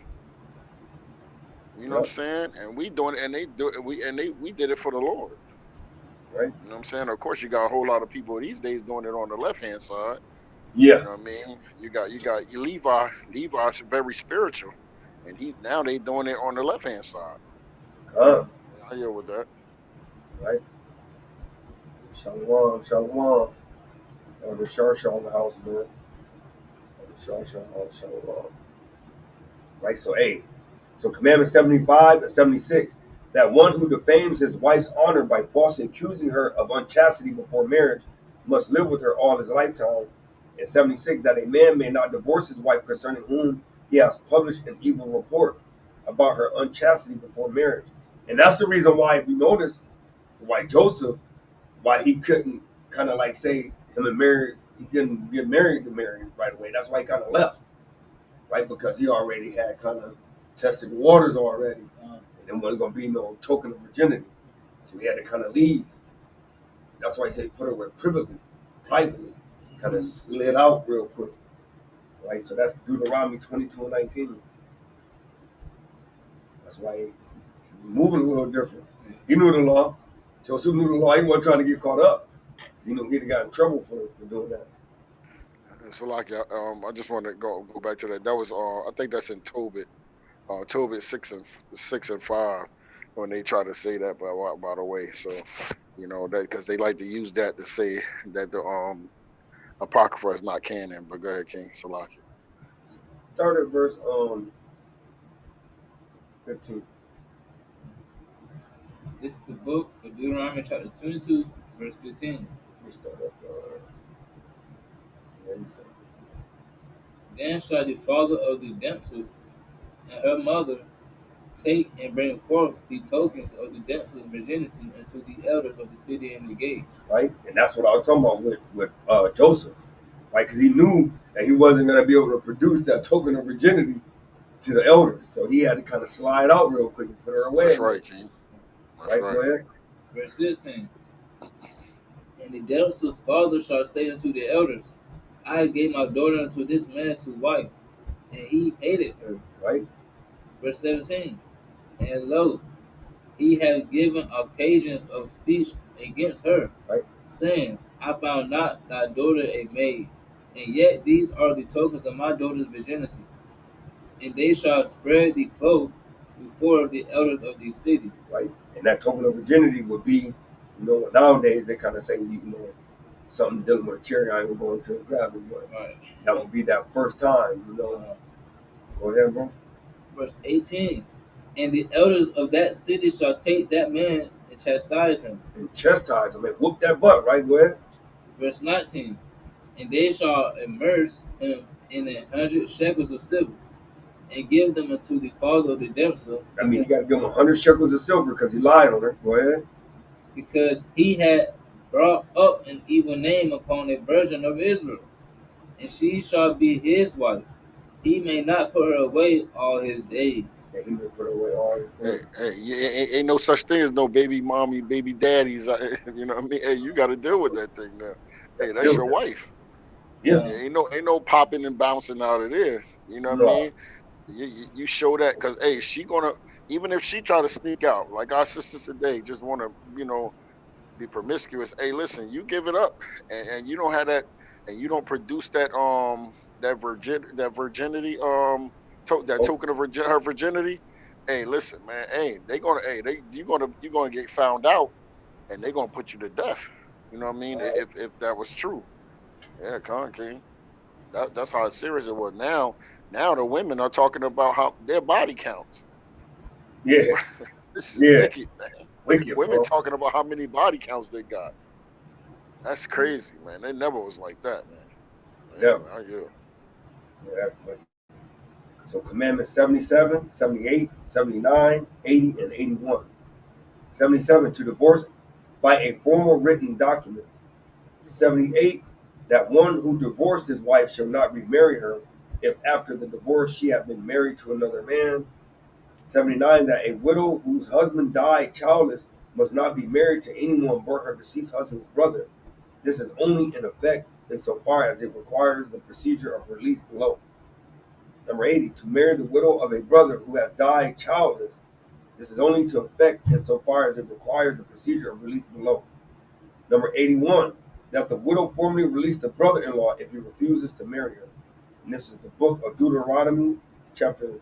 S10: You know what I'm saying? And we doing it, and they do it. We did it for the Lord,
S8: right?
S10: You know what I'm saying? Of course, you got a whole lot of people these days doing it on the left hand side.
S8: Yeah.
S10: You know what I mean? You got Levi. Levi's very spiritual. And they doing it on the left hand side. I hear with that.
S8: Right. Shalom. The Shar in the house, man. The Shalom. Right. So commandment 75 and 76, that one who defames his wife's honor by falsely accusing her of unchastity before marriage must live with her all his lifetime. And 76, that a man may not divorce his wife concerning whom he has published an evil report about her unchastity before marriage. And that's the reason why, if you notice, why Joseph, why he couldn't kind of like say him and Mary, he couldn't get married to Mary right away. That's why he kind of left, right? Because he already had kind of tested the waters already. And there wasn't going to be no token of virginity. So he had to kind of leave. That's why he said put her with privately, kind of slid out real quick. Right, so that's Deuteronomy 22:19. That's why he was moving a little different. He knew the law. Joseph knew the law. He wasn't trying to get caught up. He knew he'd got in trouble for doing that.
S10: So like, I just want to go back to that. That was I think that's in Tobit, Tobit 6 and 5, when they try to say that. By the way, so that because they like to use that to say that the Apocrypha is not canon. But go ahead, King Salaki.
S8: Start at verse 15.
S9: This is the book of Deuteronomy chapter 22, verse 15.
S8: You start up. You start.
S9: Then shall the father of the damsel and her mother take and bring forth the tokens of the damsel's virginity unto the elders of the city and the gate.
S8: Right, and that's what I was talking about with Joseph, right? Because he knew that he wasn't going to be able to produce that token of virginity to the elders, so he had to kind of slide out real quick and put her away.
S10: That's right, King.
S8: Right, go ahead.
S9: Verse 16. And the damsel's father shall say unto the elders, I gave my daughter unto this man to wife, and he hated her.
S8: Right.
S9: Verse 17. And lo, he hath given occasions of speech against her,
S8: right,
S9: saying, I found not thy daughter a maid, and yet these are the tokens of my daughter's virginity. And they shall spread the cloak before the elders of the city.
S8: right? And that token of virginity would be, nowadays they kind of say, something dealing with a cherry, I ain't going to grab it, but
S9: Right.
S8: that would be that first time, Go ahead, bro.
S9: Verse 18. And the elders of that city shall take that man and chastise him.
S8: And chastise him and whoop that butt, right? Go ahead.
S9: Verse 19. And they shall immerse him in 100 shekels of silver, and give them unto the father of the damsel.
S8: I mean, he got to give him 100 shekels of silver because he lied on her. Go ahead.
S9: Because he had brought up an evil name upon a virgin of Israel, and she shall be his wife. He may not put her away all his days.
S8: Yeah, he may put away all his
S10: Hey,
S8: things.
S10: ain't no such thing as no baby mommy, baby daddies. You know what I mean? Hey, you got to deal with that thing now. Hey, that's your wife.
S8: Yeah.
S10: Ain't no popping and bouncing out of there. You know what I
S8: No.
S10: mean? You show that because hey, she gonna, even if she try to sneak out, like our sisters today, just want to be promiscuous. Hey, listen, you give it up, and you don't have that, and you don't produce that virginity that token of her virginity. Hey, listen, man. Hey, you gonna get found out, and they gonna put you to death. You know what I mean? If that was true, yeah, Con King. That's how serious it was. Now the women are talking about how their body counts.
S8: Yeah.
S10: This is
S8: Yeah.
S10: wicked, man.
S8: Wicked,
S10: Women
S8: bro.
S10: talking about how many body counts they got. That's crazy, man. They never was like that, man.
S8: Yeah.
S10: Yeah.
S8: Yeah, that's wicked. So commandments 77, 78, 79, 80, and 81. 77, to divorce by a formal written document. 78, that one who divorced his wife shall not remarry her if after the divorce she have been married to another man. 79, that a widow whose husband died childless must not be married to anyone but her deceased husband's brother. This is only in effect insofar as it requires the procedure of release below. Number 80, to marry the widow of a brother who has died childless. This is only to effect insofar as it requires the procedure of release below. Number 81, that the widow formally release the brother-in-law if he refuses to marry her. And this is the book of Deuteronomy, chapter,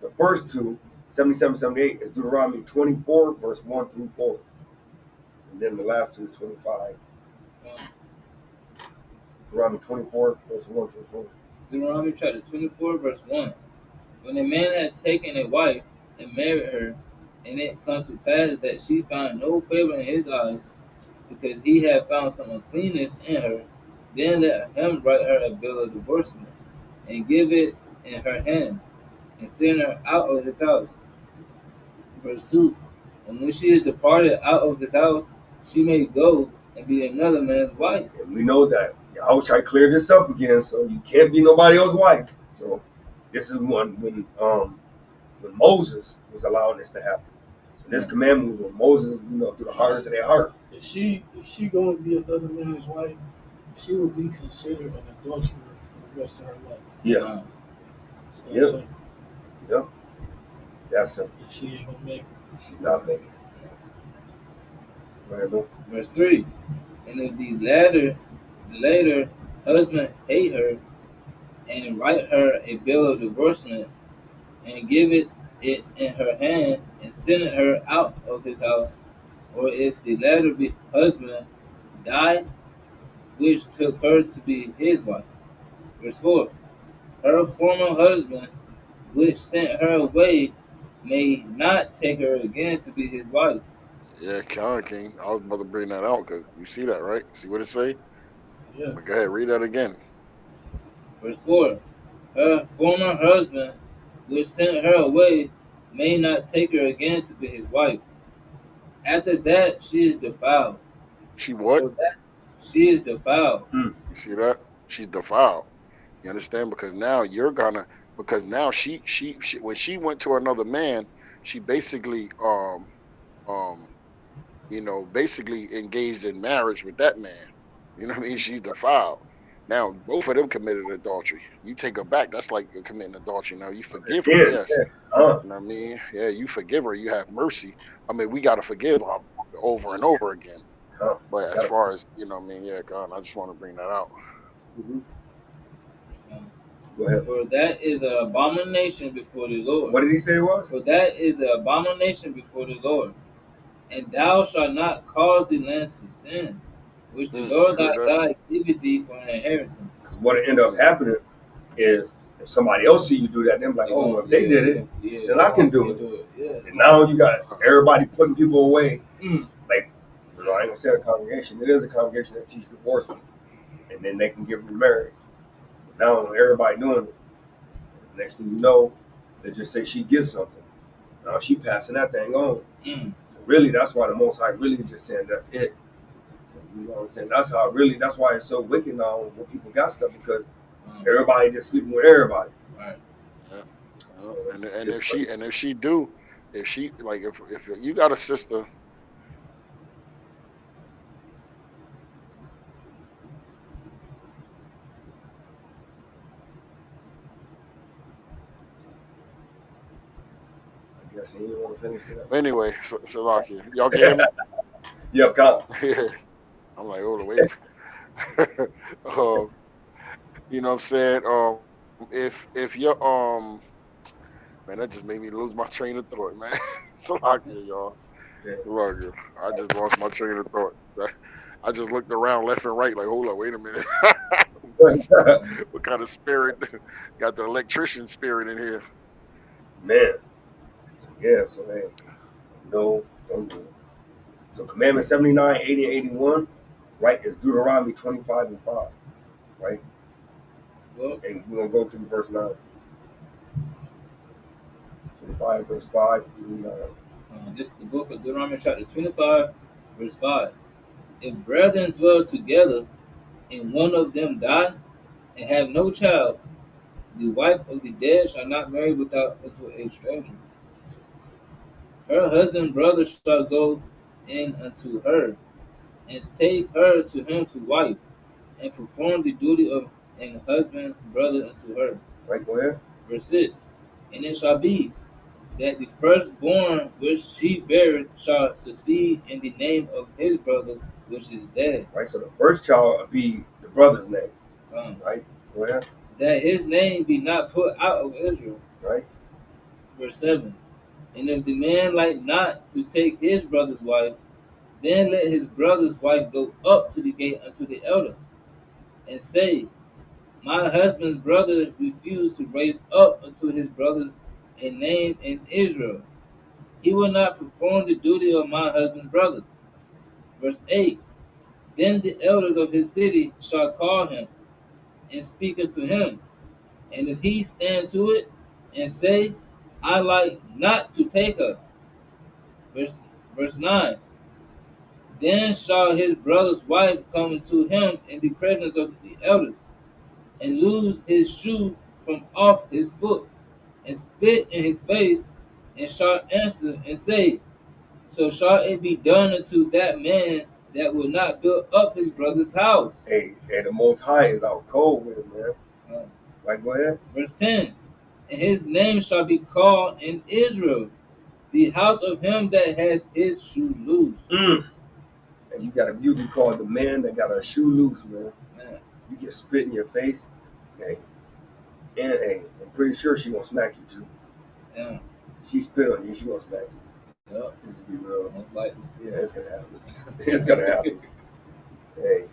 S8: the first two, 77, 78, is Deuteronomy 24, verse 1 through 4. And then the last two is 25. Deuteronomy 24, verse 1 through 4.
S9: Deuteronomy chapter 24, verse 1. When a man had taken a wife and married her, and it come to pass that she found no favor in his eyes, because he had found some uncleanness in her, then let him write her a bill of divorcement, and give it in her hand, and send her out of his house. Verse 2. And when she is departed out of his house, she may go and be another man's wife.
S8: And we know that Yahushua cleared this up again, so you can't be nobody else's wife. So this is when Moses was allowing this to happen. So this commandment was when Moses, through the hardest of their heart.
S12: If she going to be another man's wife, she will be considered an adulterer for the rest of her life.
S8: Yeah.
S12: So
S8: Yep. That's it.
S12: she ain't gonna make it.
S8: She's not making it. Right,
S9: Verse 3. And if the later husband hate her, and write her a bill of divorcement, and give it in her hand, and send her out of his house, or if the latter husband die, which took her to be his wife. Verse 4. Her former husband, which sent her away, may not take her again to be his wife.
S10: Yeah, Con King. I was about to bring that out because you see that, right? See what it say?
S12: Yeah.
S10: But go ahead, read that again.
S9: Verse 4. Her former husband, which sent her away, may not take her again to be his wife. After that, she is defiled.
S10: She what?
S9: For that, she is defiled.
S10: You see that? She's defiled. You understand? Because now she when she went to another man, she basically um basically engaged in marriage with that man. You know what I mean? She's defiled. Now both of them committed adultery. You take her back, that's like you're committing adultery. Now you forgive her,
S8: Yeah.
S10: yes. You know what I mean? Yeah, you forgive her, you have mercy. I mean, we gotta forgive her over and over again. But as far as, you know what I mean, yeah, God, I just want to bring that out.
S8: Mm-hmm. Go ahead.
S9: For that is an abomination before the Lord.
S8: What did he say it was?
S9: For that is the abomination before the Lord. And thou shalt not cause the land to sin, which the Lord
S10: You
S9: thy
S10: heard that?
S9: God giveth thee for an inheritance.
S8: Because what ended up happening is if somebody else see you do that, they're like, oh, well, if they did it, then I can do it.
S9: Yeah.
S8: And now you got everybody putting people away.
S9: Mm.
S8: Like, you know, I ain't gonna say a congregation. It is a congregation that teach divorcement, and then they can get remarried. But now everybody doing it. Next thing you know, they just say she gets something. Now she passing that thing on.
S9: Mm.
S8: So really, that's why the Most High really just saying that's it. You know what I'm saying? That's how really. That's why it's so wicked now when people got stuff because everybody just sleeping with everybody.
S9: Right.
S10: Yeah.
S8: So
S10: And
S8: it's
S10: if
S8: crazy.
S10: she like if you got a sister.
S8: I guess he didn't want to finish that.
S10: Anyway, Salaki, y'all can hear me?
S8: Yeah, come.
S10: Yeah. I'm like, hold on, wait. You know what I'm saying? If you're man, that just made me lose my train of thought, man. Salaki, y'all.
S8: Yeah.
S10: Salaki. I just lost my train of thought. I just looked around left and right, like, hold up, wait a minute. What kind of spirit got the electrician spirit in here?
S8: Man. So, yeah, so hey, no, don't do it. So Commandment 79, 80, and 81, right, is Deuteronomy 25 and 5, right?
S9: Well,
S8: And we're going to go through verse 9. 25, verse 5 through 9.
S9: this is the book of Deuteronomy, chapter 25, verse 5. If brethren dwell together, and one of them die, and have no child, the wife of the dead shall not marry without unto a stranger. Her husband's brother shall go in unto her, and take her to him to wife, and perform the duty of an husband's brother unto her.
S8: Right, go ahead.
S9: Verse 6. And it shall be that the firstborn which she beareth shall succeed in the name of his brother which is dead.
S8: Right, so the first child will be the brother's name. Right, go ahead.
S9: That his name be not put out of Israel.
S8: Right.
S9: Verse 7. And if the man like not to take his brother's wife, then let his brother's wife go up to the gate unto the elders, and say, my husband's brother refused to raise up unto his brothers a name in Israel. He will not perform the duty of my husband's brother. Verse 8. Then the elders of his city shall call him, and speak unto him. And if he stand to it, and say, I like not to take her. Verse 9. Then shall his brother's wife come to him in the presence of the elders, and lose his shoe from off his foot, and spit in his face, and shall answer and say, so shall it be done unto that man that will not build up his brother's house.
S8: Hey, the Most High is out cold with him, man. Right, go ahead.
S9: Verse 10. And his name shall be called in Israel, the house of him that had his shoe loose.
S8: And you got a beauty called the man that got a shoe loose, man. You get spit in your face. Hey. And hey, I'm pretty sure she gonna smack you too.
S9: Yeah.
S8: She spit on you, she gonna smack you.
S9: Yep.
S8: This is be real.
S9: Most likely.
S8: Yeah, it's gonna happen. It's gonna happen. Hey.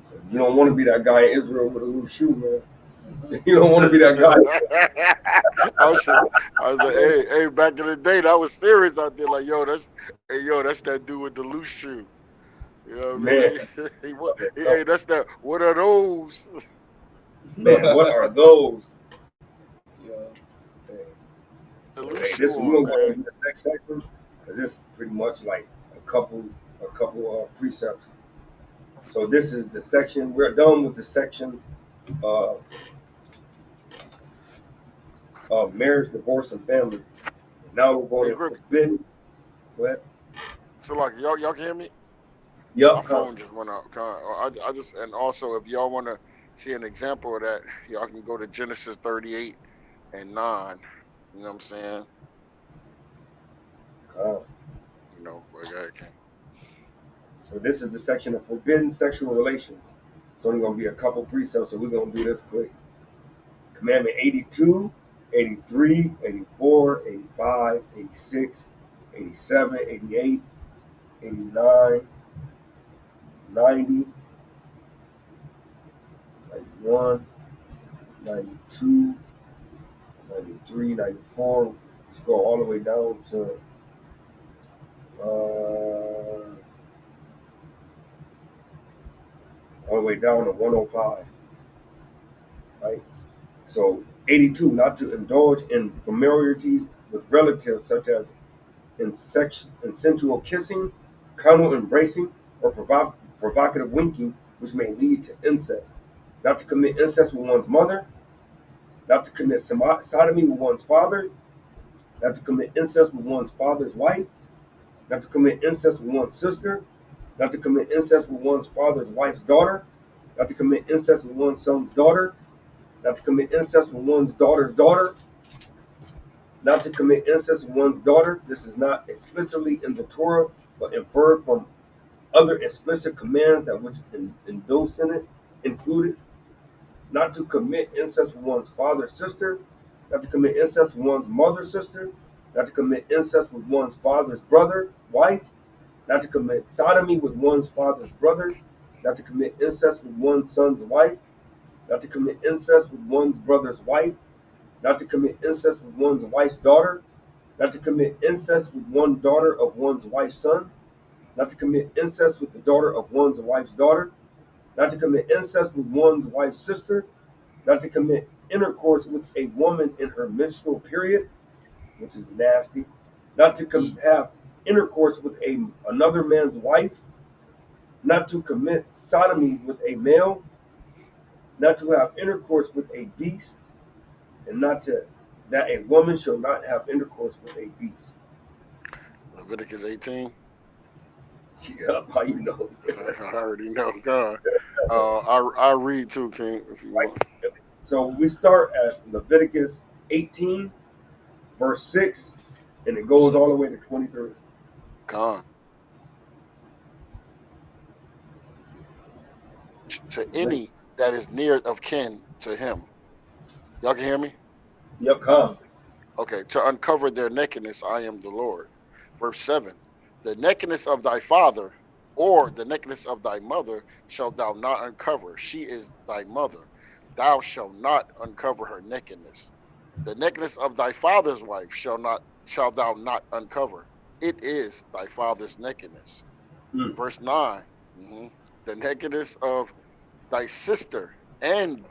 S8: So you don't want to be that guy in Israel with a loose shoe, man. You don't want to be that guy.
S10: I was like, hey, back in the day, that was serious out there. Like, that's that dude with the loose shoe. You know what I mean? Hey, that's that. What are those?
S8: Man, what are those?
S9: Yeah.
S8: Hey. So, hey, this we're gonna go into this next section because it's pretty much like a couple precepts. So this is the section. We're done with the section of marriage, divorce, and family. Now we're going to forbidden. Go ahead.
S10: So like y'all can hear me?
S8: Yep.
S10: My phone just went out. I just, and also if y'all want to see an example of that, y'all can go to Genesis 38 and 9. You know what I'm saying? You know, but okay.
S8: So this is the section of forbidden sexual relations. It's only going to be a couple precepts, so we're going to do this quick. Commandment 82, 83, 84, 85, 86, 87, 88, 89, 90, 91, 92, 93, 94. Let's go all the way down to all the way down to 105. Right? So 82, not to indulge in familiarities with relatives such as sensual kissing, carnal embracing, or provocative winking, which may lead to incest. Not to commit incest with one's mother, not to commit sodomy with one's father, not to commit incest with one's father's wife, not to commit incest with one's sister, not to commit incest with one's father's wife's daughter, not to commit incest with one's son's daughter, not to commit incest with one's daughter's daughter, not to commit incest with one's daughter. This is not explicitly in the Torah, but inferred from other explicit commands that which endorse in it, included. Not to commit incest with one's father's sister, not to commit incest with one's mother's sister, not to commit incest with one's father's brother, wife, not to commit sodomy with one's father's brother, not to commit incest with one's son's wife, not to commit incest with one's brother's wife, not to commit incest with one's wife's daughter, not to commit incest with one daughter of one's wife's son, not to commit incest with the daughter of one's wife's daughter, not to commit incest with one's wife's sister, not to commit intercourse with a woman in her menstrual period, which is nasty, not to have intercourse with another man's wife, not to commit sodomy with a male, not to have intercourse with a beast, and that a woman shall not have intercourse with a beast.
S10: Leviticus 18.
S8: Yeah, how you know?
S10: I already know. God. I read too, King, if you want.
S8: So we start at Leviticus 18, verse 6, and it goes all the way to 23.
S10: God. To any that is near of kin to him. Y'all can hear me?
S8: Yep, come.
S10: Okay. To uncover their nakedness, I am the Lord. Verse 7. The nakedness of thy father or the nakedness of thy mother shalt thou not uncover. She is thy mother. Thou shalt not uncover her nakedness. The nakedness of thy father's wife shalt thou not uncover. It is thy father's nakedness. Verse 9. The nakedness of thy sister and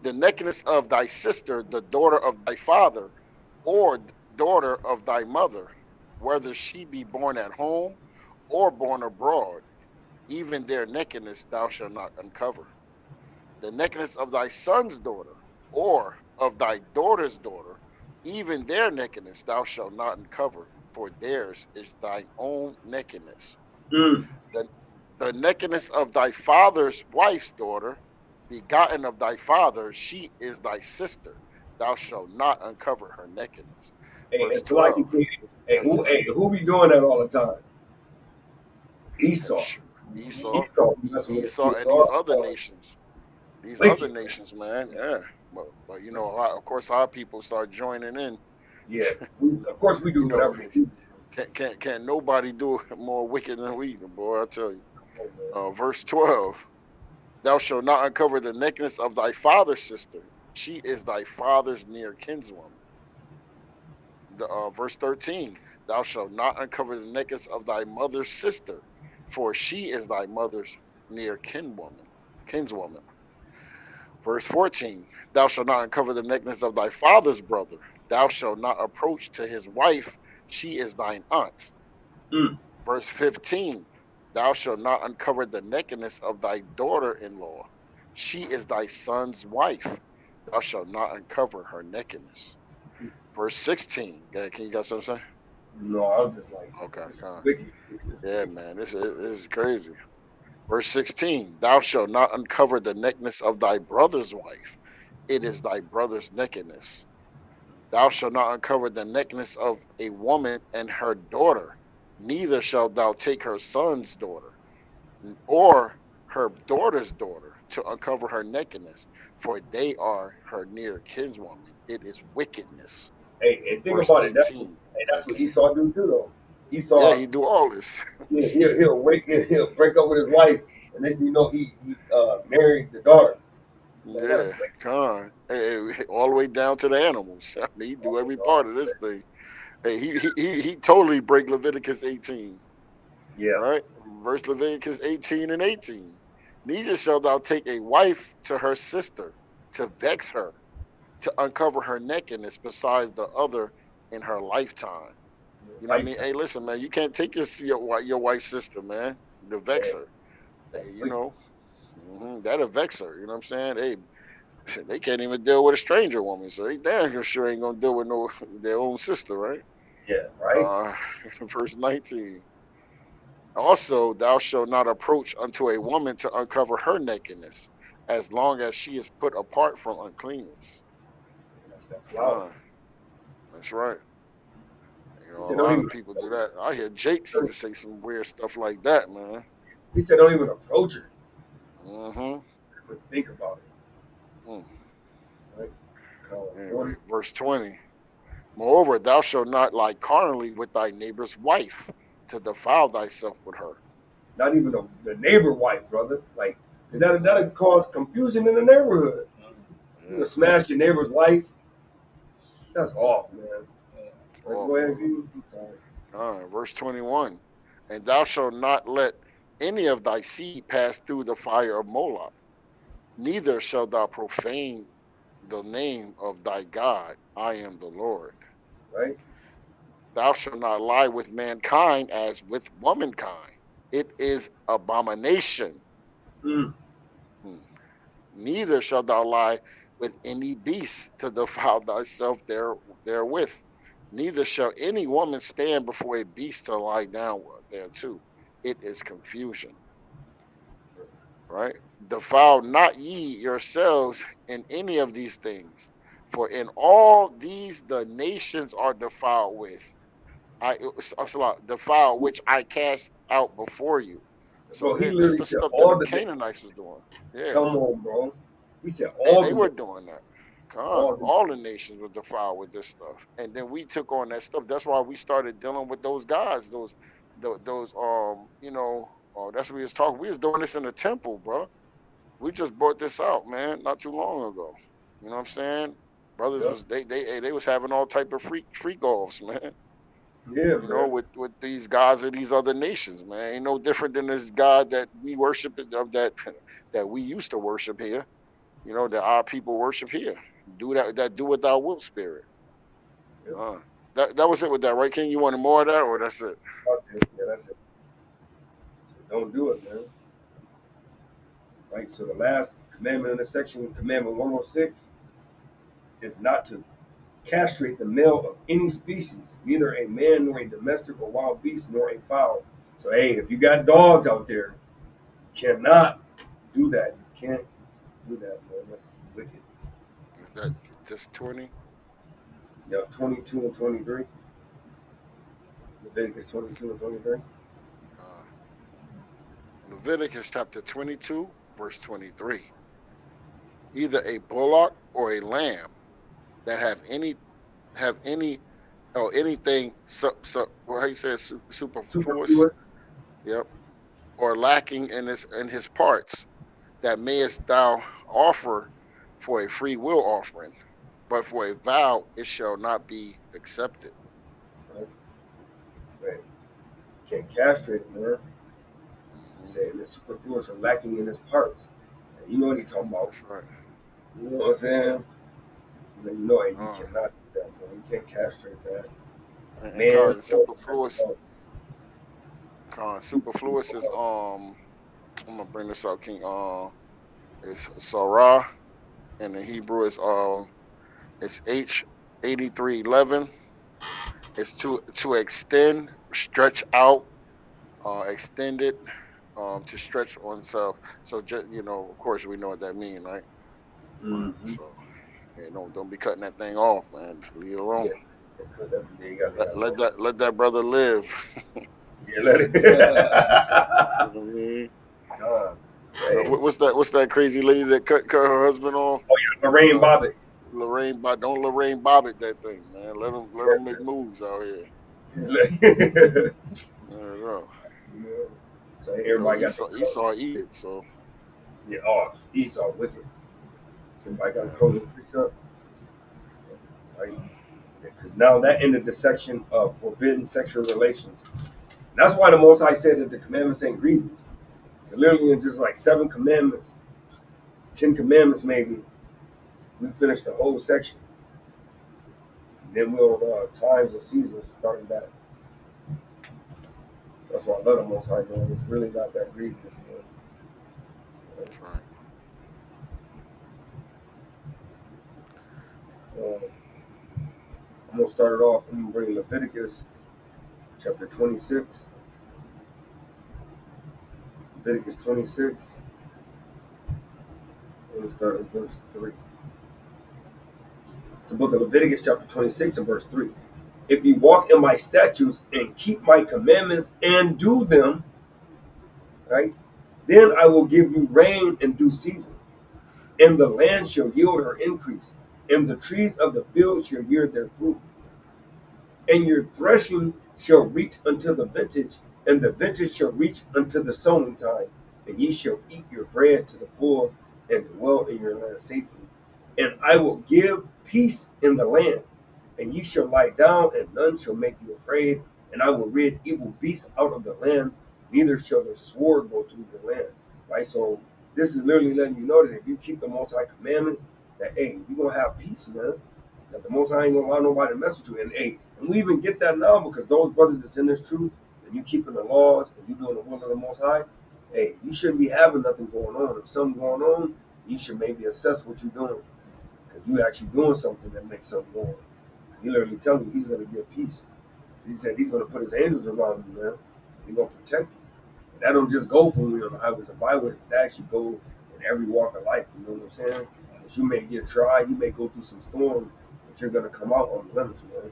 S10: the nakedness of thy sister, the daughter of thy father, or daughter of thy mother, whether she be born at home or born abroad, even their nakedness thou shalt not uncover. The nakedness of thy son's daughter, or of thy daughter's daughter, even their nakedness thou shalt not uncover, for theirs is thine own nakedness. The, the nakedness of thy father's wife's daughter, begotten of thy father, she is thy sister. Thou shalt not uncover her nakedness.
S8: Hey,
S10: Verse
S8: it's like
S10: 12.
S8: who be doing that all the time? Esau.
S10: Esau,
S8: Esau messing with his
S10: Esau,
S8: kids
S10: and these
S8: all
S10: other
S8: the time.
S10: nations. These other
S8: Wicked.
S10: nations, man. Yeah. But you know, of course, our people start joining in.
S8: Yeah, of course we
S10: You
S8: do
S10: know,
S8: whatever they do.
S10: can't nobody do it more wicked than we do, boy. I tell you. Verse 12. Thou shalt not uncover the nakedness of thy father's sister. She is thy father's near kinswoman. Verse 13. Thou shalt not uncover the nakedness of thy mother's sister, for she is thy mother's near kinswoman. Verse 14. Thou shalt not uncover the nakedness of thy father's brother. Thou shalt not approach to his wife. She is thine aunt. Verse 15. Thou shalt not uncover the nakedness of thy daughter in law. She is thy son's wife. Thou shalt not uncover her nakedness. Verse 16. Can you guys understand?
S8: No, I was just like,
S10: Okay,
S8: this is
S10: kind of.
S8: wicked.
S10: Yeah, man, this is crazy. Verse 16. Thou shalt not uncover the nakedness of thy brother's wife. It is thy brother's nakedness. Thou shalt not uncover the nakedness of a woman and her daughter, neither shalt thou take her son's daughter, or her daughter's daughter, to uncover her nakedness, for they are her near kinswoman. It is wickedness.
S8: Hey, and think
S10: Verse
S8: about it.
S10: 18.
S8: That's what Esau do too, though.
S10: Yeah,
S8: Esau,
S10: he do all this.
S8: he'll break up with his wife, and next thing you know, he married the daughter. Man, that's
S10: Yeah,
S8: wicked.
S10: come on. Hey, all the way down to the animals. I mean, he do
S8: Oh,
S10: every
S8: no.
S10: part of this thing. Hey, he totally break Leviticus 18,
S8: Yeah,
S10: right? Verse Leviticus 18 and 18. Neither shalt thou take a wife to her sister to vex her, to uncover her nakedness besides the other in her lifetime. You know what I mean?
S8: lifetime.
S10: Hey, listen, man, you can't take your wife's sister, man, to vex
S8: Man,
S10: her.
S8: that's
S10: Hey, you
S8: wicked.
S10: know, that'll vex her. You know what I'm saying? Hey, they can't even deal with a stranger woman, so they damn sure ain't gonna deal with no their own sister, right?
S8: Yeah, right.
S10: Uh, verse 19. Also, thou shalt not approach unto a woman to uncover her nakedness, as long as she is put apart from uncleanness.
S8: That's that flower.
S10: Uh, that's right. You
S8: He
S10: know,
S8: said,
S10: a
S8: don't
S10: lot
S8: even
S10: of people do
S8: approach
S10: that. I hear Jakes
S8: her.
S10: even say some weird stuff like that, man.
S8: He said, don't even approach her.
S10: Mm-hmm.
S8: But think about
S10: Mm.
S8: it. Right? Count
S10: Anyway,
S8: 40.
S10: verse 20. Moreover, thou shalt not lie carnally with thy neighbor's wife to defile thyself with her.
S8: Not even the neighbor wife, brother. Like, 'cause
S10: Mm-hmm.
S8: that'll cause confusion in the neighborhood. You
S10: Yeah,
S8: know, smash your neighbor's wife. That's off, man.
S10: it's
S8: Right,
S10: off,
S8: go ahead,
S10: brother.
S8: King. I'm sorry.
S10: Verse 21. And thou shalt not let any of thy seed pass through the fire of Moloch, neither shalt thou profane the name of thy God. I am the Lord.
S8: Right?
S10: Thou shalt not lie with mankind as with womankind. It is abomination.
S8: Mm.
S10: Hmm. Neither shalt thou lie with any beast to defile thyself therewith. Neither shall any woman stand before a beast to lie down there too. It is confusion, right? Defile not ye yourselves in any of these things, for in all these the nations are defiled with. Defile which I cast out before you. So
S8: Bro, he
S10: this
S8: literally
S10: the
S8: said
S10: stuff that
S8: all
S10: them
S8: the
S10: Canaanites was doing. Yeah,
S8: come on, bro. He said
S10: they
S8: all
S10: they
S8: the
S10: were
S8: nations.
S10: doing that. Con,
S8: All the
S10: all the nations were defiled with this stuff, and then we took on that stuff. That's why we started dealing with those guys, those that's what we was talking. We was doing this in the temple, bro. We just brought this out, man, not too long ago. You know what I'm saying? Brothers
S8: Yep.
S10: was they was having all type of freak offs, man.
S8: Yeah,
S10: You know,
S8: man.
S10: with these gods of these other nations, man. Ain't no different than this God that we worship of that that we used to worship here. You know, that our people worship here. Do that do with our will spirit.
S8: Yep.
S10: Uh, that was it with that, right, King? You wanted more of that, or that's it?
S8: That's it. Yeah, that's it. So don't do it, man. Right? So the last commandment in the section, commandment 106, is not to castrate the male of any species, neither a man nor a domestic or wild beast nor a fowl. So hey, if you got dogs out there, you cannot do that. You can't do that, man. That's wicked.
S10: Is that just 20?
S8: Yeah, 22 and 23. Leviticus 22 and 23.
S10: Uh, Leviticus chapter 22, verse 23. Either a bullock or a lamb that have any or anything how you say it, superfluous,
S8: Superfluous.
S10: yep, or lacking in his parts, that mayest thou offer for a free will offering, but for a vow it shall not be accepted.
S8: Right? Right. Can't castrate it, man. He
S10: Hmm.
S8: said the superfluous are lacking in his parts. And you know what he talking about.
S10: That's right.
S8: You know what I'm saying? You know, hey, you
S10: Uh,
S8: cannot do that, man. You can't castrate that.
S10: and
S8: Man
S10: cause
S8: or domestic
S10: superfluous,
S8: dog.
S10: superfluous is I'm gonna bring this up, King. It's Sarah, and the Hebrew is it's H8311. It's to extend, stretch out, extend it, to stretch oneself. So just of course we know what that means, right? Right.
S8: Mm-hmm.
S10: So yeah, don't be cutting that thing off, man. Just leave it alone.
S8: Yeah. Because that, you gotta leave
S10: Let,
S8: that
S10: let
S8: alone.
S10: that let that brother live.
S8: Yeah, let it.
S10: You know what I mean?
S8: God. Hey,
S10: What's that crazy lady that cut her husband off?
S8: oh yeah, Lorraine
S10: Uh,
S8: Bobbitt.
S10: Don't Lorraine Bobbitt that thing, man. Let them make moves out here.
S8: You
S10: Yeah,
S8: know, so
S10: you know,
S8: everybody got their color.
S10: Esau eat it. So
S8: Yeah, oh, Esau wicked. So everybody got a closing precept, right? Because now that ended the section of forbidden sexual relations. And that's why the Most High said that the commandments ain't grievous. Literally, in just like 7 commandments, 10 commandments maybe, we finished the whole section. And then we'll times and seasons starting back. That's why I love the Most High, man. It's really not that grievous, man.
S10: that's right.
S8: Um, I'm gonna start it off. I'm gonna bring Leviticus chapter 26. Leviticus 26. I'm gonna start at verse 3. It's the book of Leviticus chapter 26 and verse 3. If you walk in my statutes and keep my commandments and do them, right, then I will give you rain in due seasons, and the land shall yield her increase, and the trees of the field shall yield their fruit. And your threshing shall reach unto the vintage, and the vintage shall reach unto the sowing time, and ye shall eat your bread to the full, and dwell in your land safely. And I will give peace in the land, and ye shall lie down, and none shall make you afraid. And I will rid evil beasts out of the land, neither shall the sword go through the land. Right? So this is literally letting you know that if you keep the Most High commandments, that hey, you're gonna have peace, man. That the Most High ain't gonna allow nobody to mess with you. And hey, and we even get that now because those brothers that's in this truth, and you keeping the laws and you doing the will of the Most High, hey, you shouldn't be having nothing going on. If something going on, you should maybe assess what you're doing because you actually doing something that makes something go on. He literally telling you he's going to give peace. He said he's going to put his angels around you, man. He's going to protect you. And that don't just go for when you're on the highways and byways, but that actually go in every walk of life. You know what I'm saying? Because you may get tried, you may go through some storm, but you're going to come out on the limits, man.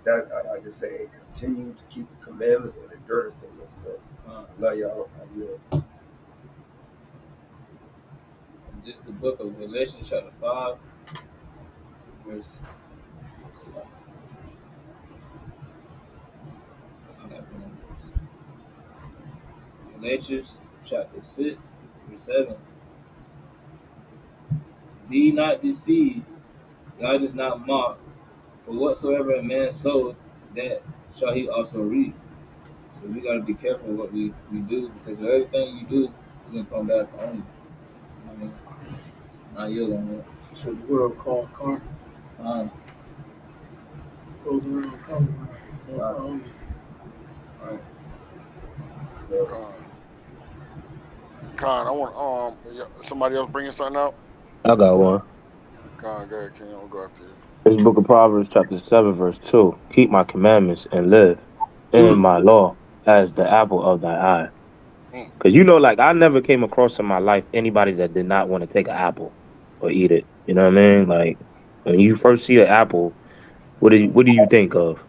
S8: That I just say, hey, continue to keep the commandments and endure this thing. Love y'all. I yield.
S9: This is the book of Galatians, chapter 5, verse. Galatians, chapter 6, verse 7. Be not deceived, God is not mocked. For whatsoever a man soweth, that shall he also reap. So we gotta be careful what we do, because everything you do is gonna come back on you. I mean, I yield on that.
S12: So the world called karma goes around, comes around.
S9: Right.
S10: Con, I want somebody else bringing something out.
S11: I got one.
S10: Con, go ahead, King. I'll go after you.
S11: This book of Proverbs, chapter 7, verse 2. Keep my commandments and live in
S8: Mm.
S11: my law as the apple of thy eye.
S10: Mm.
S11: Because you know, like I never came across in my life anybody that did not want to take an apple or eat it. You know what I mean? Like when you first see an apple, what do you think of?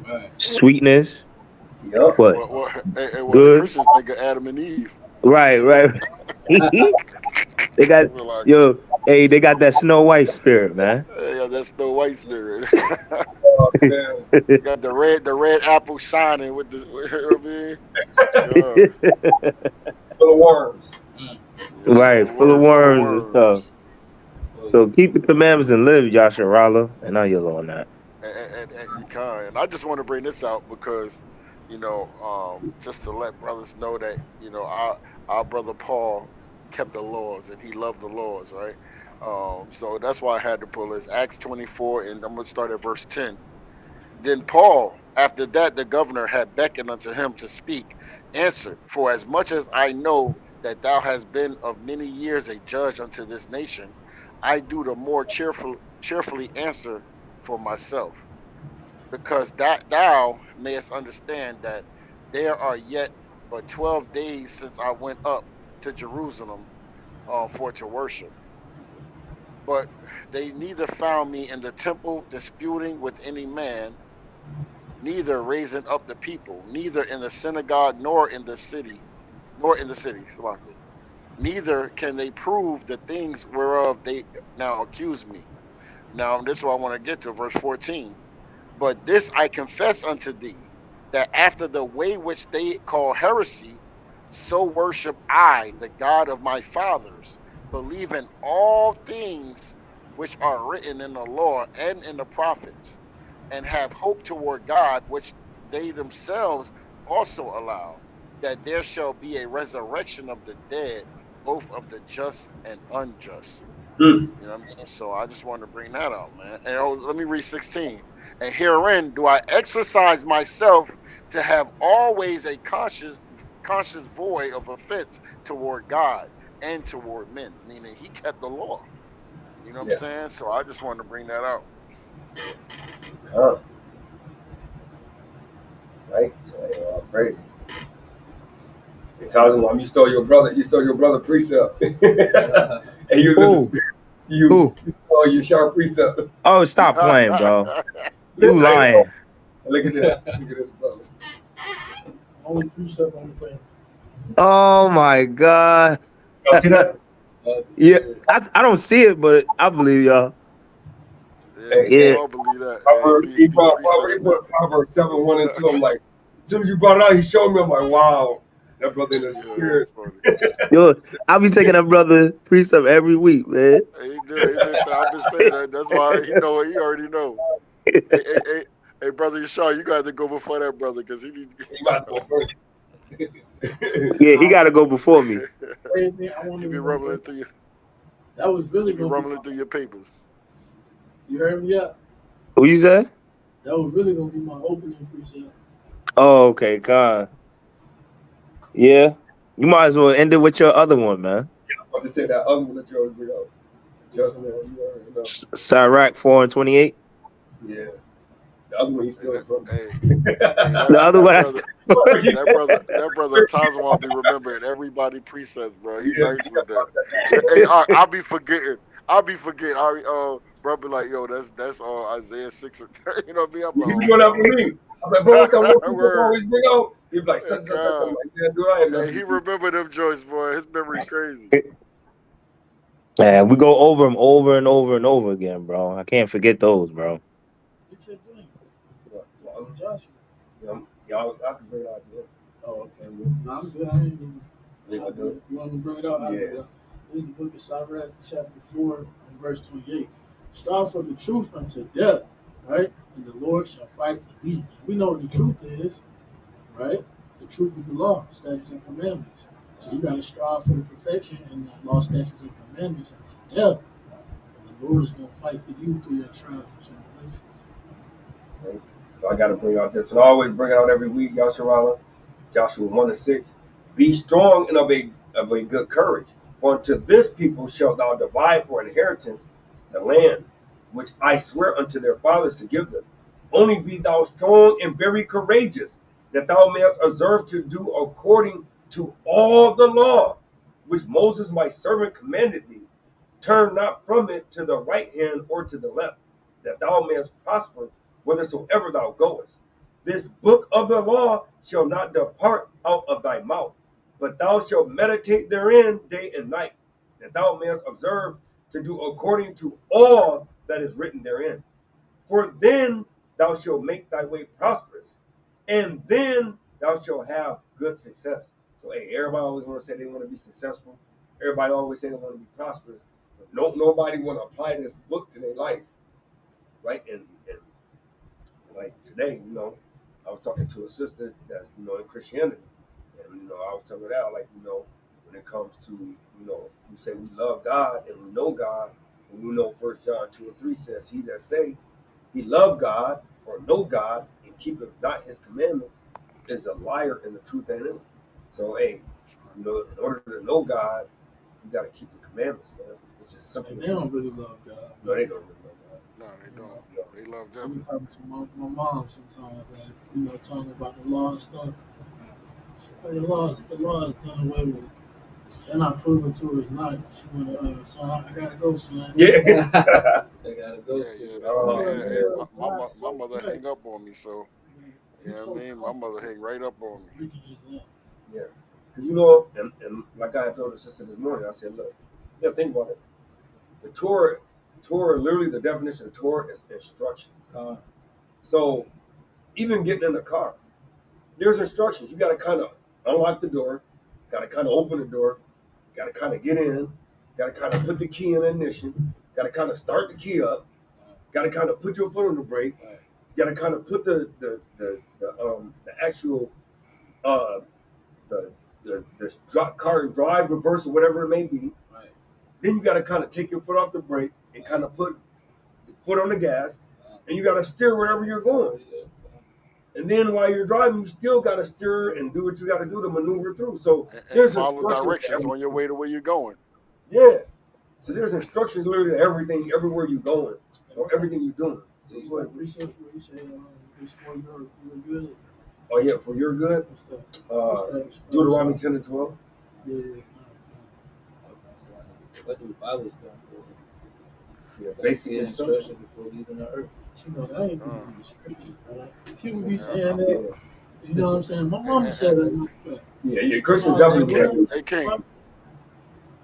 S9: Right.
S11: Sweetness?
S8: Yup.
S11: What?
S10: Well, the
S11: Good?
S10: Christians think of Adam and Eve.
S11: Right, right. They got
S10: We're like,
S11: yo, hey, they got that Snow White spirit, man.
S10: yeah, that's the white spirit.
S8: Oh, man.
S10: Got the red apple shining with the. You know what I mean? God,
S8: Full of worms.
S10: yeah,
S11: Right, full of
S10: full of
S11: worms and stuff.
S10: worms.
S11: So keep the commandments and live, Yasharala, and I yell on that.
S10: And you can. And I just want to bring this out because, just to let brothers know that our brother Paul kept the laws and he loved the laws, right? So that's why I had to pull this Acts 24, and I'm gonna start at verse 10. Then Paul, after that the governor had beckoned unto him to speak, answered, For as much as I know that thou hast been of many years a judge unto this nation, I do the more cheerfully answer for myself, because that thou mayest understand that there are yet but 12 days since I went up to Jerusalem for to worship. But they neither found me in the temple disputing with any man, neither raising up the people, neither in the synagogue nor in the city. nor in the city. Salakia. Neither can they prove the things whereof they now accuse me. Now, this is what I want to get to, verse 14. But this I confess unto thee, that after the way which they call heresy, so worship I the God of my fathers, believing all things which are written in the law and in the prophets, and have hope toward God, which they themselves also allow, that there shall be a resurrection of the dead, both of the just and unjust.
S8: Hmm.
S10: You know what I mean? So I just wanted to bring that out, man. And let me read 16. And herein do I exercise myself to have always a conscious void of offense toward God and toward men. Meaning he kept the law. You know what I'm
S8: Yeah.
S10: saying? So I just wanted to bring that out.
S8: Huh. Right. So praises. Hey, Tazawam, you stole your brother precept. And you was in the
S11: Who?
S8: spirit. You
S11: Who?
S8: stole your sharp precept.
S11: Oh, stop playing, bro. You
S8: Hey,
S11: lying.
S8: look at this. Look at this, brother.
S12: Only precept on the planet.
S11: Oh my God.
S8: Y'all see that?
S11: Yeah, I don't see it, but I believe y'all.
S10: Yeah,
S8: Hey,
S10: we
S11: Yeah.
S8: hey.
S10: all believe that. Yeah,
S8: He
S10: be
S8: he
S10: precept
S8: put
S10: snatcher.
S8: Proverbs 7, 1 and 2. I'm like, as soon as you brought it out, he showed me. I'm like, wow. That brother in the
S10: Yeah, that's
S8: spirit.
S10: funny.
S11: Yo, I'll be taking that brother precept every week, man.
S10: He do. I've been saying that. That's why he know. He already know. Hey, brother Yashar, you got to go before that brother because he need.
S8: He about to go first.
S11: Yeah, he got to go before me.
S12: Same thing. I
S10: he
S12: wanted
S10: be
S12: to
S10: rumbling through your.
S12: that was
S10: He
S12: really
S10: be
S12: gonna be
S10: rumbling through your papers.
S12: you heard me out.
S11: Who you say?
S12: That was really gonna be my opening precept.
S11: Oh, okay, God. Yeah. You might as well end it with your other one, man.
S8: I'll just say that other one that you always bring up. Just man, you already know.
S11: Sirach 4 and 28.
S8: Yeah. The other one he
S10: Hey,
S8: steals from
S10: hey,
S8: me.
S10: hey,
S11: The other one,
S10: that
S11: that's
S10: brother, that brother Tazwan be remembering everybody precepts, bro. He
S8: Yeah,
S10: nice with that. Hey, I'll be forgetting. Bro, be like, yo, that's Isaiah 6. You know what I mean? I'm
S8: he
S10: like,
S8: be
S10: oh
S8: doing that for
S10: God,
S8: me. I'm like, bro, what's that one piece I
S10: word,
S8: always bring out? He be like, such and such. I'm
S10: God.
S8: like, yeah, dude, I ain't
S10: Hey,
S8: messing
S10: he
S8: with you.
S10: remember them joints, boy. His memory crazy.
S11: man, we go over them over and over and over again, bro. I can't forget those, bro.
S12: Get your drink.
S8: Well,
S12: Joshua.
S8: I can bring it out here.
S12: Oh, okay. Well, no, I'm good. I ain't even.
S8: You gonna do it?
S12: You want me to bring it out?
S8: Yeah.
S12: This is the book of Sirach, chapter 4, and verse 28. Strive for the truth unto death, right? And the Lord shall fight for thee. We know what the truth is, right? The truth is the law, statutes, and commandments. So you got to strive for the perfection in the law, statutes, and commandments unto death. And the Lord is going to fight for you through your trials and tribulations.
S8: Right? So I got to bring out this, and I always bring it out every week, Yasharala. Joshua 1 and 6. Be strong and of a good courage, for unto this people shalt thou divide for inheritance the land which I swear unto their fathers to give them. Only be thou strong and very courageous, that thou mayest observe to do according to all the law which Moses my servant commanded thee. Turn not from it to the right hand or to the left, that thou mayest prosper whithersoever thou goest. This book of the law shall not depart out of thy mouth, but thou shalt meditate therein day and night, that thou mayest observe to do according to all that is written therein. For then thou shalt make thy way prosperous, and then thou shalt have good success. So, hey, everybody always want to say they want to be successful. Everybody always say they want to be prosperous. But nobody want to apply this book to their life, right? And like today, I was talking to a sister that's, in Christianity. And, I was telling her that, like, when it comes to, we say we love God and we know God, and we know 1 John 2 and 3 says, he that say he love God or know God and keepeth not his commandments is a liar and the truth ain't in him. So, hey, in order to know God, you got to keep the commandments, man. It's just simple.
S12: And they don't really love God.
S8: No, they don't really love God.
S10: No, they don't.
S8: No.
S10: They love
S12: I be
S10: them.
S12: talking to my mom sometimes, like, talking about the law and stuff. So, hey, the law is done away with. They're not proving to her it's not. She wanna, son, I gotta go, son.
S8: Yeah.
S9: They gotta go
S10: Yeah,
S9: still.
S8: Oh,
S10: hey,
S8: man.
S10: my mother hang up on me, so you know what I mean. My mother hang right up on me.
S8: Yeah. Because you know, and like I had told the sister this morning, I said, look, yeah, think about it. The Torah, literally the definition of Torah is instructions. So even getting in the car, there's instructions. You got to kind of unlock the door, got to kind of open the door, got to kind of get in, got to kind of put the key in ignition, got to kind of start the key up, got to kind of put your foot on the brake, got to kind of put the actual the drop car and drive reverse or whatever it may be. Then you got to kind of take your foot off the brake and kind of put the foot on the gas, and you got to steer wherever you're going. And then while you're driving, you still got to steer and do what you got to do to maneuver through. So there's
S10: follow
S8: instructions
S10: directions on your way to where you're going.
S8: Yeah. So there's instructions literally to everything, everywhere you're going, or everything you're doing.
S12: So it's like research where you say it's for your good.
S8: Oh yeah, for your good.
S12: What's that?
S8: Deuteronomy 10 and 12.
S12: Yeah.
S9: What do Bible stand for?
S8: Yeah, basic instruction
S9: before leaving the earth.
S12: You know, that ain't even the scripture, man. People be saying that. You know what I'm saying? My mom said that.
S8: Yeah, Christians definitely can't.
S10: Hey, King.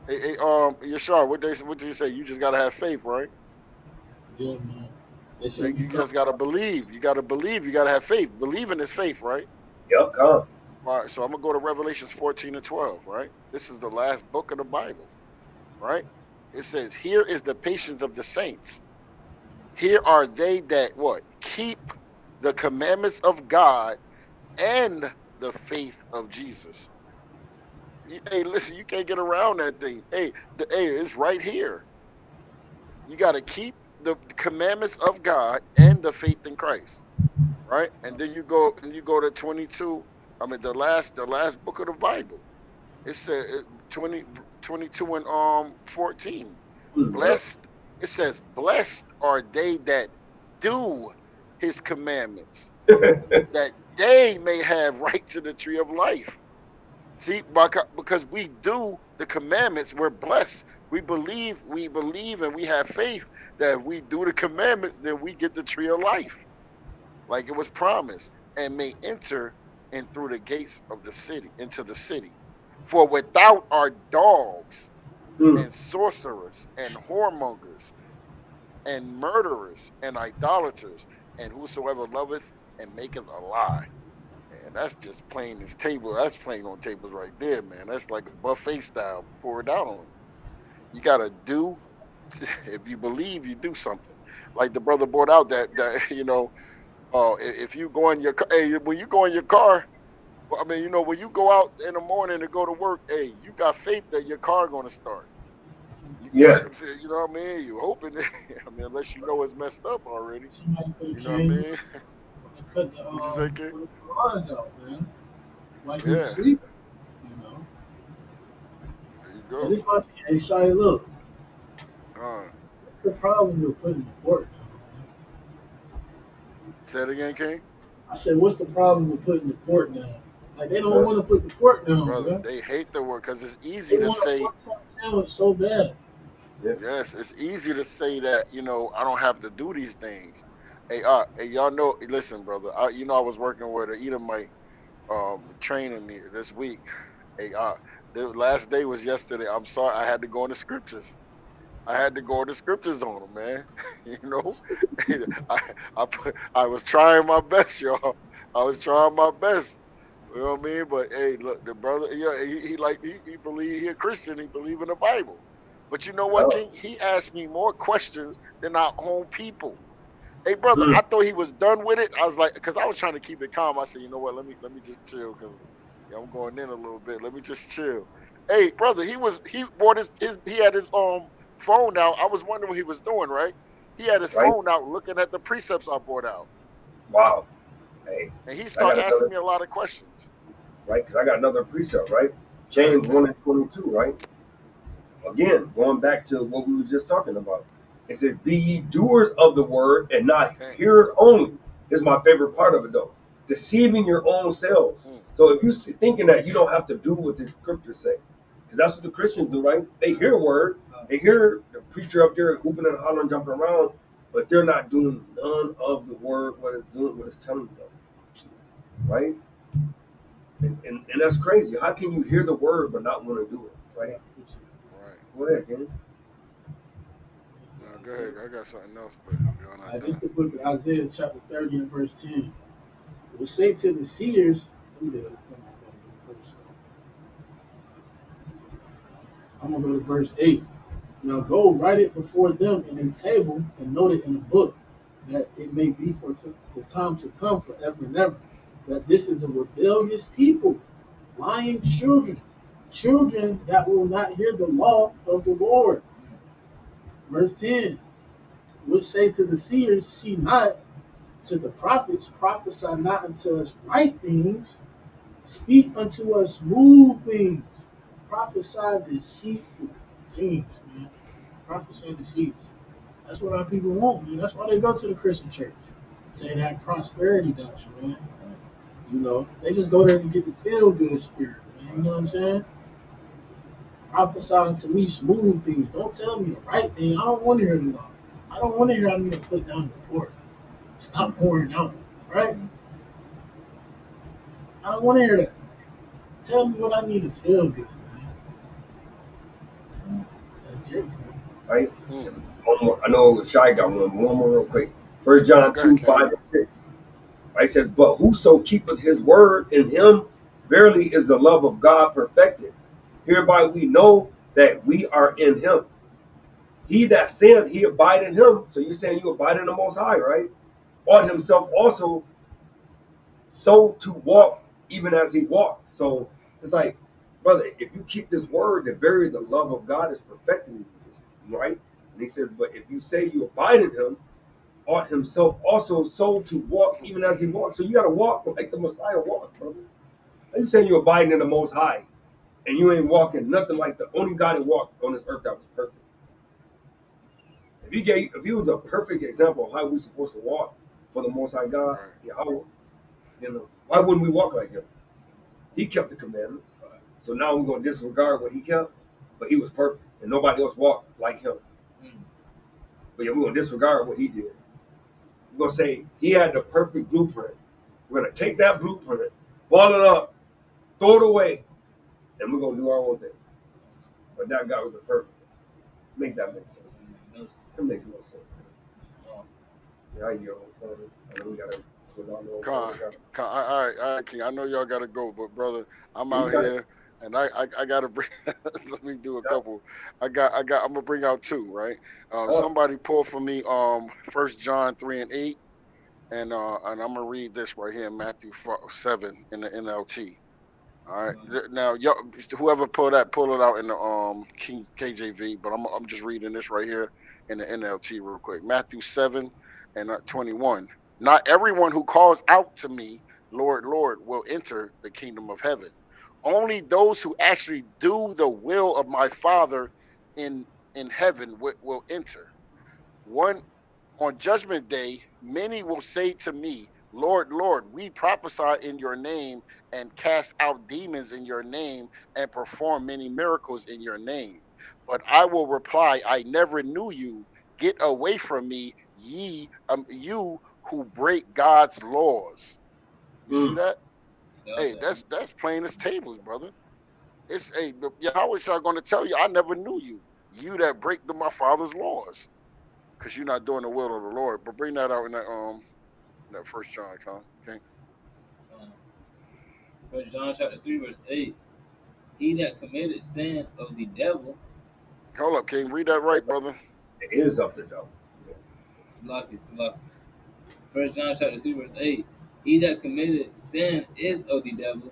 S10: Hey, Yashar, what did you say? You just gotta have faith, right?
S12: Yeah, man.
S10: You just gotta believe. You gotta believe. You gotta have faith. Believing is faith, right?
S8: Yep, come.
S10: All right, so I'm gonna go to Revelations 14 and 12, right? This is the last book of the Bible, right? It says, "Here is the patience of the saints. Here are they that what? Keep the commandments of God and the faith of Jesus." Hey, listen, you can't get around that thing. Hey, it's right here. You got to keep the commandments of God and the faith in Christ, right? And then you go to 22. I mean, the last book of the Bible. It said 22 and 14. Blessed. It says, "Blessed are they that do His commandments, that they may have right to the tree of life." See, because we do the commandments, we're blessed. We believe, and we have faith that if we do the commandments, then we get the tree of life, like it was promised, and may enter in through the gates of the city, into the city. For without are dogs and sorcerers and whoremongers and murderers and idolaters, and whosoever loveth and maketh a lie. And that's just plain as table. That's plain on tables right there, man. That's like a buffet style. Pour it out on you. You gotta do. If you believe, you do something. Like the brother brought out that if you go in your when you go in your car, well, I mean, when you go out in the morning to go to work, hey, you got faith that your car gonna start.
S8: Yeah.
S10: You know what I mean? You hoping it. I mean, unless you know it's messed up already.
S12: Somebody
S10: You know what I mean?
S12: cut the lines out, man. Like you sleep, you know.
S10: There you go.
S12: And this might be, hey, Shia, look. What's the problem with putting the pork down, man?
S10: Say it again, King.
S12: I said, what's the problem with putting the pork down? Like they don't want to put the pork down,
S10: brother.
S12: Man.
S10: They hate the word because it's easy to say.
S12: Sandwich so bad.
S10: Yes, it's easy to say that I don't have to do these things. Hey, y'all know. Listen, brother. I was working with an Edomite, training me this week. Hey, the last day was yesterday. I'm sorry, I had to go in the scriptures. I had to go in the scriptures on them, man. I was trying my best, y'all. I was trying my best. You know what I mean? But hey, look, the brother, he believe he a Christian. He believe in the Bible. But you know what, King? He asked me more questions than our own people. Hey, brother, I thought he was done with it. I was like, because I was trying to keep it calm. I said, you know what? Let me just chill because I'm going in a little bit. Let me just chill. Hey, brother, he brought he had his phone out. I was wondering what he was doing. Right? He had his phone out, looking at the precepts I brought out.
S8: Wow. Hey.
S10: And he started asking me a lot of questions.
S8: Right, because I got another precept, right? James 1 and 22, right? Again, going back to what we were just talking about. It says, "Be ye doers of the word and not hearers only." This is my favorite part of it, though. Deceiving your own selves. So if you're thinking that you don't have to do what the scriptures say, because that's what the Christians do, right? They hear a word, they hear the preacher up there hooping and hollering, jumping around, but they're not doing none of the word, what it's doing, what it's telling them, right? And that's crazy. How can you hear the word but not want to do it? Right?
S10: Right.
S8: Go ahead, Kenny.
S10: Now go ahead. I got something else, but you're not
S12: This is
S10: done.
S12: the book of Isaiah, chapter 30 and verse 10. It will say to the seers, I'm going to go to verse 8. Now go write it before them in a table and note it in a book, that it may be for the time to come forever and ever. That this is a rebellious people, lying children, children that will not hear the law of the Lord. Verse 10, which say to the seers, see not, to the prophets, prophesy not unto us right things, speak unto us smooth things, prophesy deceitful things, man. Prophesy deceits. That's what our people want, man. That's why they go to the Christian church. Say that prosperity doctrine, man. You know, they just go there to get the feel good spirit, man. You know what I'm saying? Prophesy to me smooth things. Don't tell me the right thing. I don't want to hear the law. I don't want to hear I need to put down the pork. Stop pouring out, right? I don't want to hear that. Tell me what I need to feel good, man. That's Jake, man.
S8: Right?
S10: Mm.
S8: One more. I know Shy got one more real quick. First
S10: No,
S8: John
S10: go ahead,
S8: 2,
S10: King.
S8: 5 and 6. Right? It says, but whoso keepeth his word, in him verily is the love of God perfected. Hereby we know that we are in him. He that saith he abide in him, so you're saying you abide in the Most High, right? Ought himself also so to walk even as he walked. So it's like, brother, if you keep this word, the love of God is perfected in you, right? And he says, but if you say you abide in him, ought himself also so to walk even as he walked. So you got to walk like the Messiah walked, brother. Are you saying you're abiding in the Most High and you ain't walking nothing like the only God that walked on this earth that was perfect? If he was a perfect example of how we're supposed to walk for the Most High God,
S10: Right.
S8: yeah, why wouldn't we walk like him? He kept the commandments. So now we're gonna disregard what he kept, but he was perfect and nobody else walked like him. But yeah, we're gonna disregard what he did. We're gonna say he had the perfect blueprint. We're gonna take that blueprint, ball it up, throw it away, and we're gonna do our own thing. But that guy was the perfect. Make that make sense? That makes no sense. Yeah, yo, I know we gotta close out.
S10: All right, King. I know y'all gotta go, but brother, I'm
S8: Yeah, you
S10: out
S8: got it.
S10: here, and I gotta bring. Let me do a couple. I'm gonna bring out two, right?
S8: Oh,
S10: Somebody pull for me. 1 John 3 and 8, and I'm gonna read this right here, Matthew 7 in the NLT. All right. Now, y'all, whoever pull it out in the King KJV. But I'm just reading this right here in the NLT real quick. Matthew 7 and 21. Not everyone who calls out to me, Lord, Lord, will enter the kingdom of heaven. Only those who actually do the will of my Father in heaven will enter. One on judgment day, many will say to me, Lord, Lord, we prophesy in your name and cast out demons in your name and perform many miracles in your name. But I will reply, I never knew you. Get away from me, you who break God's laws. You see
S8: mm,
S10: that? Hey, that's plain as tables, brother. It's Yahweh Shah going to tell you, I never knew you. You that break my father's laws, because you're not doing the will of the Lord. But bring that out in that 1 John, okay?
S9: 1 John chapter 3 verse 8. He that committed sin of the devil,
S10: Hold up, King. Read that right, brother.
S8: it is up the devil. Yeah.
S9: Salaki, Salaki. 1 John chapter 3 verse 8. He that committed sin is of the devil,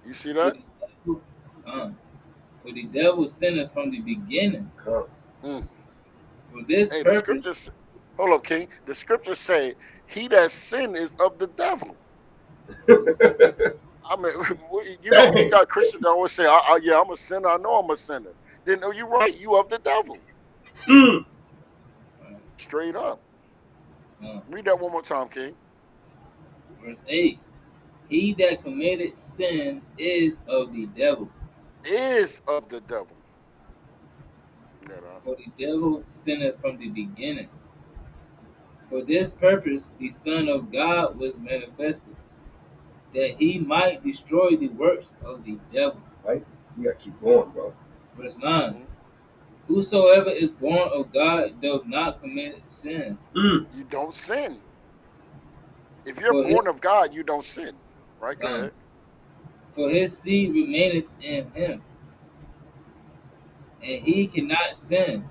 S10: You see
S9: for
S10: that?
S9: the devil, uh, for the devil sinned from the beginning.
S8: Come.
S10: Mm.
S9: For this
S10: Hey, the
S9: purpose,
S10: scriptures. Hold up, King. The scriptures say, "He that sin is of the devil." I mean, you
S8: Dang.
S10: got Christians that always say, "Yeah, I'm a sinner. I know I'm a sinner." Then, no, you're right. You of the devil.
S8: Mm.
S10: Straight up.
S9: uh,
S10: Read that one more time, King.
S9: verse 8. He that committed sin is of the devil,
S10: Is of the devil. Yeah,
S9: for the devil sinned from the beginning. For this purpose the Son of God was manifested, that he might destroy the works of the devil.
S8: Right? You gotta keep going, bro.
S9: Verse 9.
S10: Mhm.
S9: Whosoever is born of God does not commit sin.
S10: You don't sin. If you're
S9: For his,
S10: born of God, you don't sin. Right? Go ahead.
S9: for his seed remaineth in him, and he cannot sin,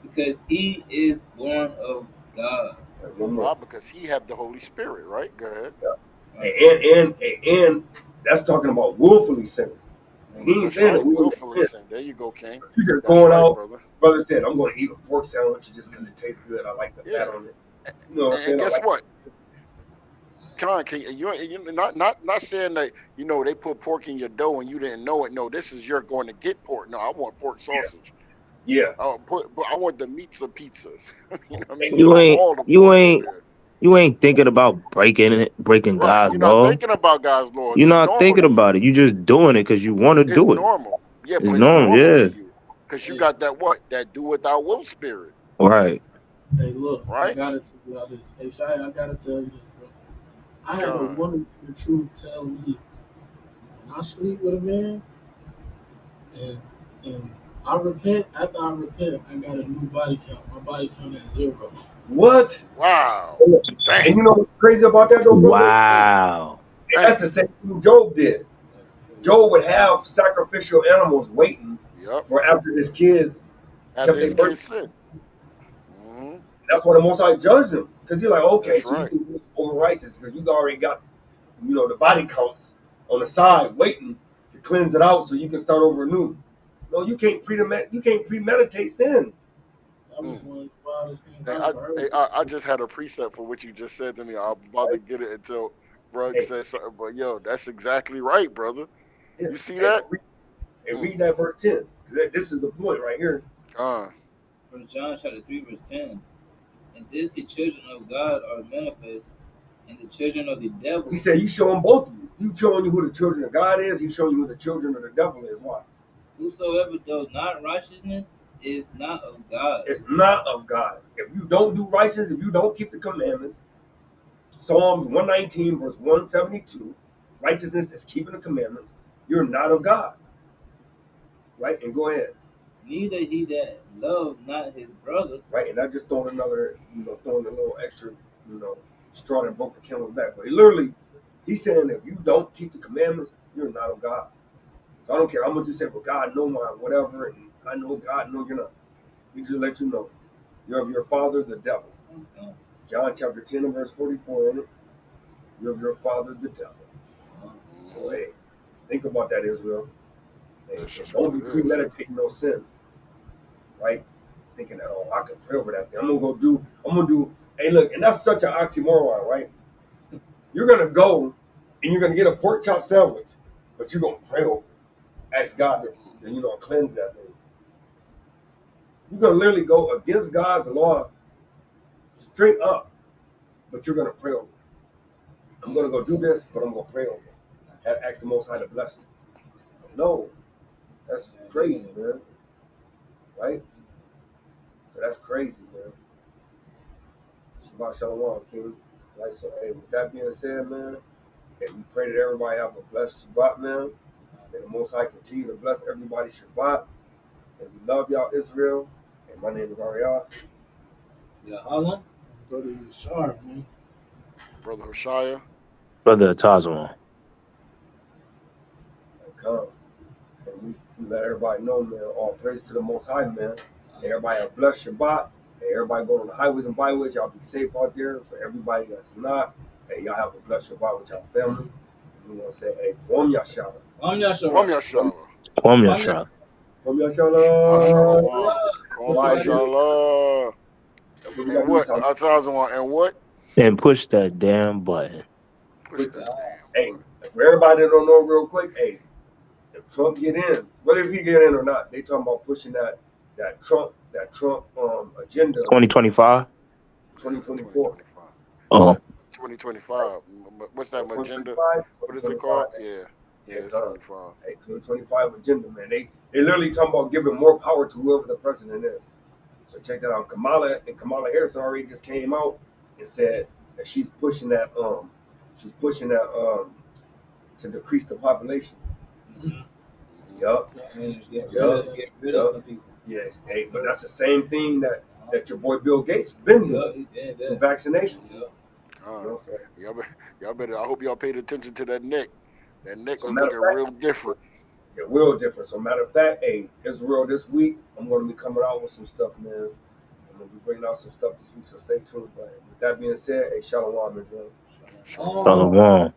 S9: because he is born of God.
S8: Right, one
S10: Why?
S8: more.
S10: Because he have the Holy Spirit. Right? Go ahead.
S8: And that's talking about willfully sinning. He ain't
S10: That's
S8: saying that
S10: right.
S8: we wouldn't
S10: Willfully
S8: sin.
S10: sin. There you go, King.
S8: You just
S10: That's
S8: going
S10: right,
S8: out.
S10: brother.
S8: Brother said, I'm going to eat a pork sandwich just because it tastes good. I like the fat
S10: Yeah.
S8: on it. You know what I'm
S10: And
S8: saying? I
S10: guess
S8: like.
S10: what? Come on, King. You not saying that they put pork in your dough and you didn't know it. No, this is you're going to get pork. No, I want pork
S8: Yeah,
S10: sausage.
S8: yeah.
S10: I want the meatza pizza. You know what I mean? You
S11: You
S10: want
S11: ain't
S10: all the
S11: you
S10: pork on
S11: ain't
S10: there.
S11: you ain't thinking about breaking
S10: Right.
S11: God's
S10: You're not
S11: law.
S10: thinking about God's laws.
S11: You're
S10: It's
S11: not
S10: normal
S11: thinking
S10: to you.
S11: about it. You just doing it because you want to
S10: It's
S11: do it.
S10: normal. Yeah,
S11: It's
S10: but it's
S11: normal,
S10: normal to
S11: yeah.
S10: you because you
S12: Hey,
S10: got that what? That do without will spirit.
S11: Right.
S12: hey, look, I
S10: Right?
S12: gotta tell you all this. Hey, Shy, I gotta tell you this, bro. I had a
S10: God.
S12: woman in the truth tell me when I sleep with a man and and I repent, after I repent, I got a new body count. My body count at 0.
S8: What?
S10: Wow.
S8: And
S10: Damn.
S8: you know what's crazy about that, though, brother?
S11: Wow.
S8: And that's
S10: Damn.
S8: the same thing Job did. Job would have sacrificial animals waiting
S10: Yep.
S8: for after his kids
S10: After
S8: kept their
S10: his
S8: birth.
S10: kids sin. Hmm.
S8: That's why the Most High judged him. Because he's like, okay,
S10: That's
S8: so you
S10: right.
S8: can be over righteous because you already got, the body counts on the side waiting to cleanse it out so you can start over anew. No, you can't premeditate sin.
S12: That was
S10: Mm.
S12: one of the wildest things
S10: Hey,
S12: I
S10: I,
S12: ever heard.
S10: hey, I just had a precept for what you just said to me. I'm about to
S8: Right?
S10: get it until Brugg
S8: Hey,
S10: says something. But yo, that's exactly right, brother.
S8: yeah.
S10: You see
S8: Hey,
S10: that?
S8: but
S10: Mm.
S8: read that verse 10. This is the point right here.
S10: Uh,
S9: First John chapter 3, verse 10. And this the children of God are manifest, and the children of the devil.
S8: He said, you showing both of you. You showing you who the children of God is. He's showing you who the children of the devil is. Why?
S9: Whosoever does not righteousness is not of God.
S8: It's not of God. If you don't do righteousness, if you don't keep the commandments, Psalms 119, verse 172, righteousness is keeping the commandments. You're not of God. Right? And go ahead.
S9: Neither he that love not his brother.
S8: Right? And I just throwing another, throwing a little extra, straw that broke the camel's back. But literally, he's saying if you don't keep the commandments, you're not of God. So I don't care how much you say, well, God know my whatever, and I know God, no, you're not. He just let you know. You're of your father, the devil. John chapter 10 and verse 44 in it. You're of your father, the devil. So, hey, think about that, Israel. Hey,
S10: that's
S8: and
S10: just what
S8: don't be
S10: it is.
S8: premeditating no sin, right? Thinking that, oh, I can pray over that thing. I'm gonna do. Hey, look, and that's such an oxymoron, right? You're gonna go and you're gonna get a pork chop sandwich, but you're gonna pray over it. Ask God to, cleanse that thing. You're gonna literally go against God's law straight up, but you're gonna pray over it. I'm gonna go do this, but I'm gonna pray over it. Ask the Most High to bless me. No, that's crazy, man. Right? So that's crazy, man. Shabbat Shalom, King. Right? So, hey, with that being said, man, hey, we pray that everybody have a blessed Shabbat, man. May the Most High continue to bless everybody Shabbat. And we love y'all, Israel. And my name is Ariel.
S9: Yeah, Holland.
S12: Brother, you sharp, man.
S10: Brother Hoshaya.
S11: Brother Tazwan.
S8: And come. And we let everybody know, man, all praise to the Most High, man. And everybody have blessed Shabbat. And everybody going on the highways and byways. Y'all be safe out there. For everybody that's not, hey, y'all have a blessed Shabbat with y'all family. And we want to say, hey, Kwam Yashala.
S9: Kwam
S10: Kwam
S9: Yashara.
S10: Yashala.
S11: Kwam
S9: Kwam
S11: Yasha.
S8: Kwam
S10: Shabbat
S8: Yashala.
S10: Shalom. Kwam
S8: Why is it?
S10: Yashala.
S8: That's what we got
S10: And
S8: to do,
S10: what?
S8: Tom.
S10: And what?
S11: And push that damn button.
S10: Push
S8: Quick.
S10: that
S8: Hey,
S10: damn
S8: for everybody that don't know real quick, hey, if Trump get in, whether if he get in or not, they talking about pushing that Trump agenda
S11: 2025.
S8: 2024.
S10: 2025.
S11: Oh.
S10: 2025. What's that agenda?
S8: 2025,
S10: What is it called?
S8: 2025.
S10: Yeah. Yeah,
S8: Yeah,
S10: it's
S8: God.
S10: 25.
S8: Hey, 2025 agenda, man. They literally talking about giving more power to whoever the president is. So check that out. Kamala Harris already just came out and said that she's pushing that to decrease the population.
S9: Mhm.
S8: Yup.
S9: Get
S8: Yup.
S9: rid of some people.
S8: Yes. Hey, but that's the same thing that your boy Bill Gates been doing through vaccination. You know, so,
S10: Y'all better. I hope y'all paid attention to that neck. That neck
S8: so
S10: was
S8: matter
S10: looking
S8: of fact,
S10: real different.
S8: yeah, real different. So matter of fact, hey, Israel this week, I'm gonna be coming out with some stuff, man. I'm gonna be bringing out some stuff this week, so stay tuned. But with that being said, hey, Shalom, Israel.
S10: Shalom.
S11: Shalom.